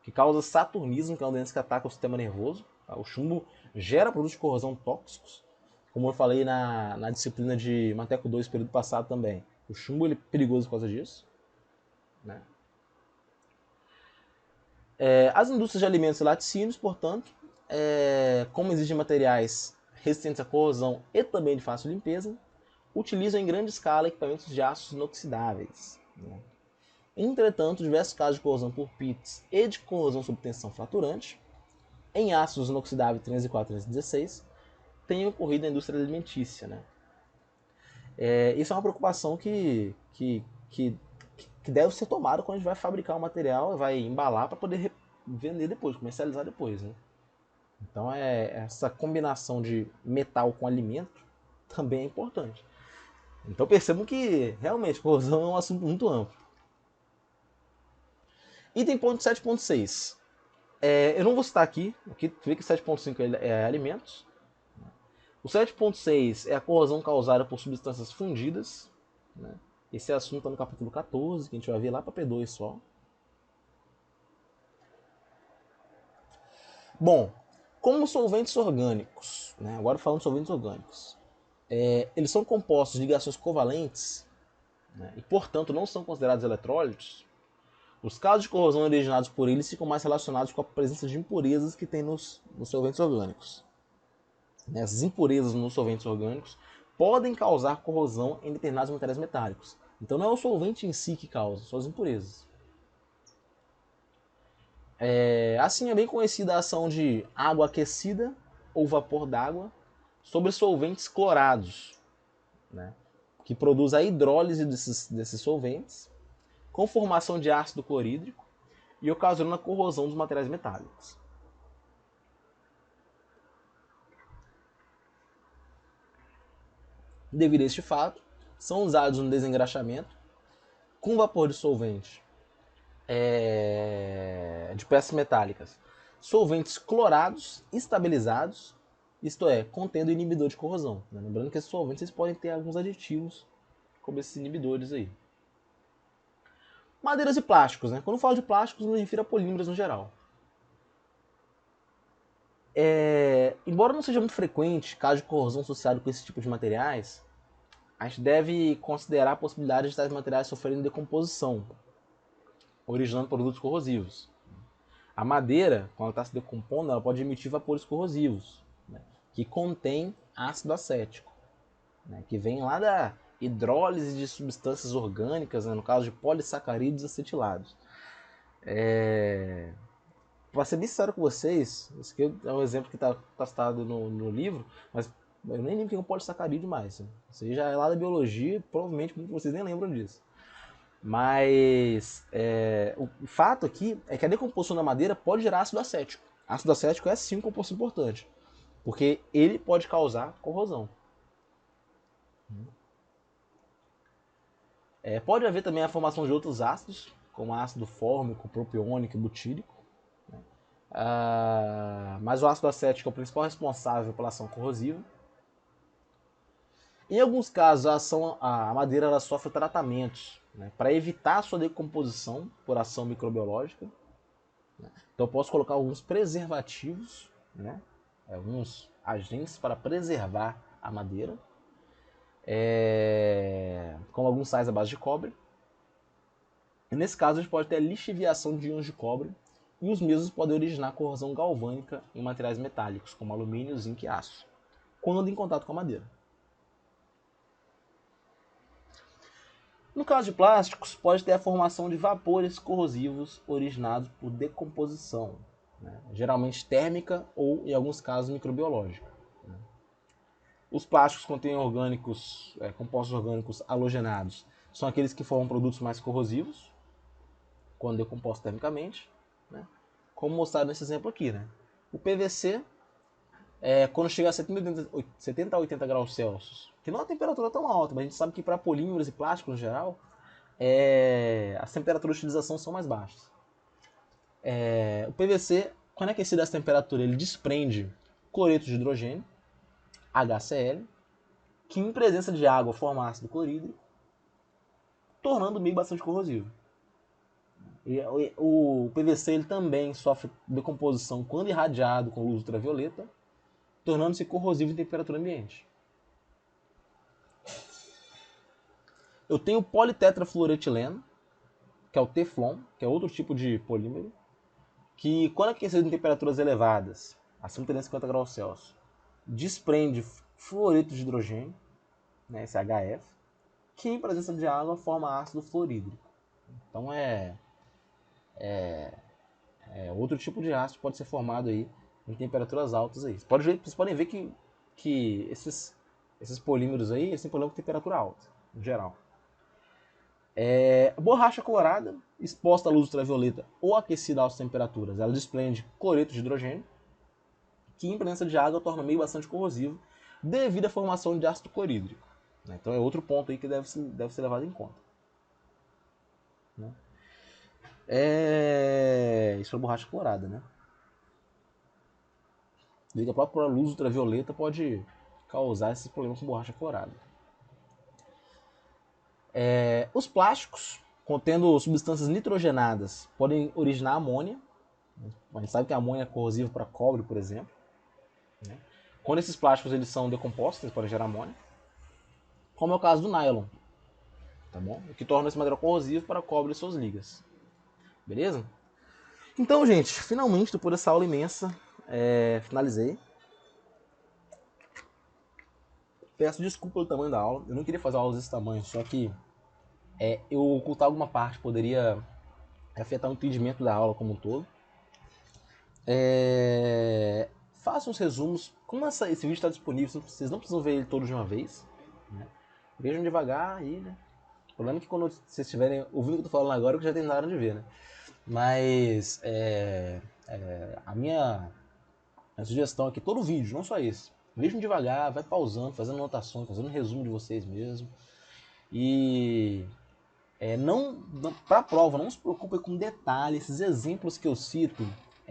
Que causa saturnismo, que é uma doença que ataca o sistema nervoso. Tá? O chumbo gera produtos de corrosão tóxicos, como eu falei na disciplina de Mateco 2, período passado também. O chumbo ele é perigoso por causa disso. Né? As indústrias de alimentos e laticínios, portanto, como exigem materiais resistentes à corrosão e também de fácil limpeza, utilizam em grande escala equipamentos de aços inoxidáveis. Né? Entretanto, diversos casos de corrosão por pits e de corrosão sob tensão fraturante em ácidos inoxidáveis 304 e 316 têm ocorrido na indústria alimentícia. Né? Isso é uma preocupação que deve ser tomada quando a gente vai fabricar o material e vai embalar para poder vender depois, comercializar depois. Né? Então, essa combinação de metal com alimento também é importante. Então, percebam que realmente corrosão é um assunto muito amplo. Item ponto 7.6. Eu não vou citar aqui vê que 7.5 é alimentos. O 7.6 é a corrosão causada por substâncias fundidas. Né? Esse assunto está no capítulo 14, que a gente vai ver lá para P2 só. Bom, como solventes orgânicos, né? Agora falando de solventes orgânicos, eles são compostos de ligações covalentes, né? E, portanto, não são considerados eletrólitos. Os casos de corrosão originados por eles ficam mais relacionados com a presença de impurezas que tem nos solventes orgânicos. Essas impurezas nos solventes orgânicos podem causar corrosão em determinados materiais metálicos. Então não é o solvente em si que causa, são as impurezas. Assim é bem conhecida a ação de água aquecida ou vapor d'água sobre solventes clorados, né? Que produz a hidrólise desses solventes, com formação de ácido clorídrico e ocasionando a corrosão dos materiais metálicos. Devido a este fato, são usados no desengraxamento com vapor de solvente de peças metálicas, solventes clorados estabilizados, isto é, contendo inibidor de corrosão. Né? Lembrando que esses solventes eles podem ter alguns aditivos, como esses inibidores aí. Madeiras e plásticos. Né? Quando eu falo de plásticos, eu me refiro a polímeros no geral. Embora não seja muito frequente caso de corrosão associado com esse tipo de materiais, a gente deve considerar a possibilidade de tais materiais sofrerem decomposição, originando produtos corrosivos. A madeira, quando ela está se decompondo, ela pode emitir vapores corrosivos, né, que contém ácido acético, né, que vem lá da hidrólise de substâncias orgânicas, né, no caso de polissacarídeos acetilados. Para ser bem sincero com vocês, esse aqui é um exemplo que está citado no livro, mas eu nem lembro o que é um polissacarídeo mais. Isso aí já é lá da biologia, provavelmente vocês nem lembram disso. Mas o fato aqui é que a decomposição da madeira pode gerar ácido acético. Ácido acético é sim um composto importante, porque ele pode causar corrosão. Pode haver também a formação de outros ácidos, como ácido fórmico, propiônico e butírico. Né? Mas o ácido acético é o principal responsável pela ação corrosiva. Em alguns casos, a madeira ela sofre tratamentos, né, para evitar a sua decomposição por ação microbiológica. Então eu posso colocar alguns preservativos, né? Alguns agentes para preservar a madeira, como alguns sais à base de cobre. E nesse caso a gente pode ter a lixiviação de íons de cobre, e os mesmos podem originar corrosão galvânica em materiais metálicos, como alumínio, zinco e aço, quando em contato com a madeira. No caso de plásticos, pode ter a formação de vapores corrosivos originados por decomposição, né? Geralmente térmica ou, em alguns casos, microbiológica. Né? Os plásticos contêm compostos orgânicos halogenados, são aqueles que formam produtos mais corrosivos, quando decompostos termicamente, né? Como mostrado nesse exemplo aqui. Né? O PVC, quando chega a 70 a 80 graus Celsius, que não é uma temperatura tão alta, mas a gente sabe que para polímeros e plásticos no geral, as temperaturas de utilização são mais baixas. O PVC, quando é aquecido a essa temperatura, ele desprende cloreto de hidrogênio, HCl, que em presença de água forma ácido clorídrico, tornando o meio bastante corrosivo. O PVC ele também sofre decomposição quando irradiado com luz ultravioleta, tornando-se corrosivo em temperatura ambiente. Eu tenho politetrafluoretileno, que é o Teflon, que é outro tipo de polímero, que quando aquecido em temperaturas elevadas, acima de 350 graus Celsius, desprende fluoreto de hidrogênio, né, esse HF, que em presença de água forma ácido fluorídrico. Então outro tipo de ácido pode ser formado aí em temperaturas altas aí. Vocês podem ver que esses polímeros aí, eles têm problema com temperatura alta, em geral. Borracha colorada, exposta à luz ultravioleta ou aquecida a altas temperaturas, ela desprende cloreto de hidrogênio, que em presença de água torna o meio bastante corrosivo, devido à formação de ácido clorídrico. Então é outro ponto aí que deve ser levado em conta. Isso é borracha colorada, né? A própria luz ultravioleta pode causar esse problema com borracha colorada. Os plásticos, contendo substâncias nitrogenadas, podem originar amônia. A gente sabe que a amônia é corrosiva para cobre, por exemplo. Né? Quando esses plásticos eles são decompostos, eles podem gerar amônia. Como é o caso do nylon, tá bom? O que torna esse material corrosivo para cobre e suas ligas. Beleza? Então, gente, finalmente, depois dessa aula imensa, finalizei. Peço desculpa pelo tamanho da aula. Eu não queria fazer aulas desse tamanho, só que eu ocultar alguma parte poderia afetar o entendimento da aula como um todo. Faça uns resumos. Como esse vídeo está disponível, vocês não precisam ver ele todo de uma vez. Né? Vejam devagar aí, né? O problema é que quando vocês estiverem ouvindo o que eu tô falando agora, que já terminaram de ver, né? Mas a minha sugestão aqui, todo vídeo, não só esse, vejam devagar, vai pausando, fazendo anotações, fazendo um resumo de vocês mesmo. E para a prova, não se preocupem com detalhes, esses exemplos que eu cito.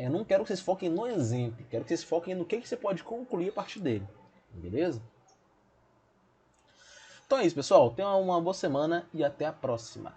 Não quero que vocês foquem no exemplo, quero que vocês foquem no que você pode concluir a partir dele. Beleza? Então é isso, pessoal. Tenham uma boa semana e até a próxima.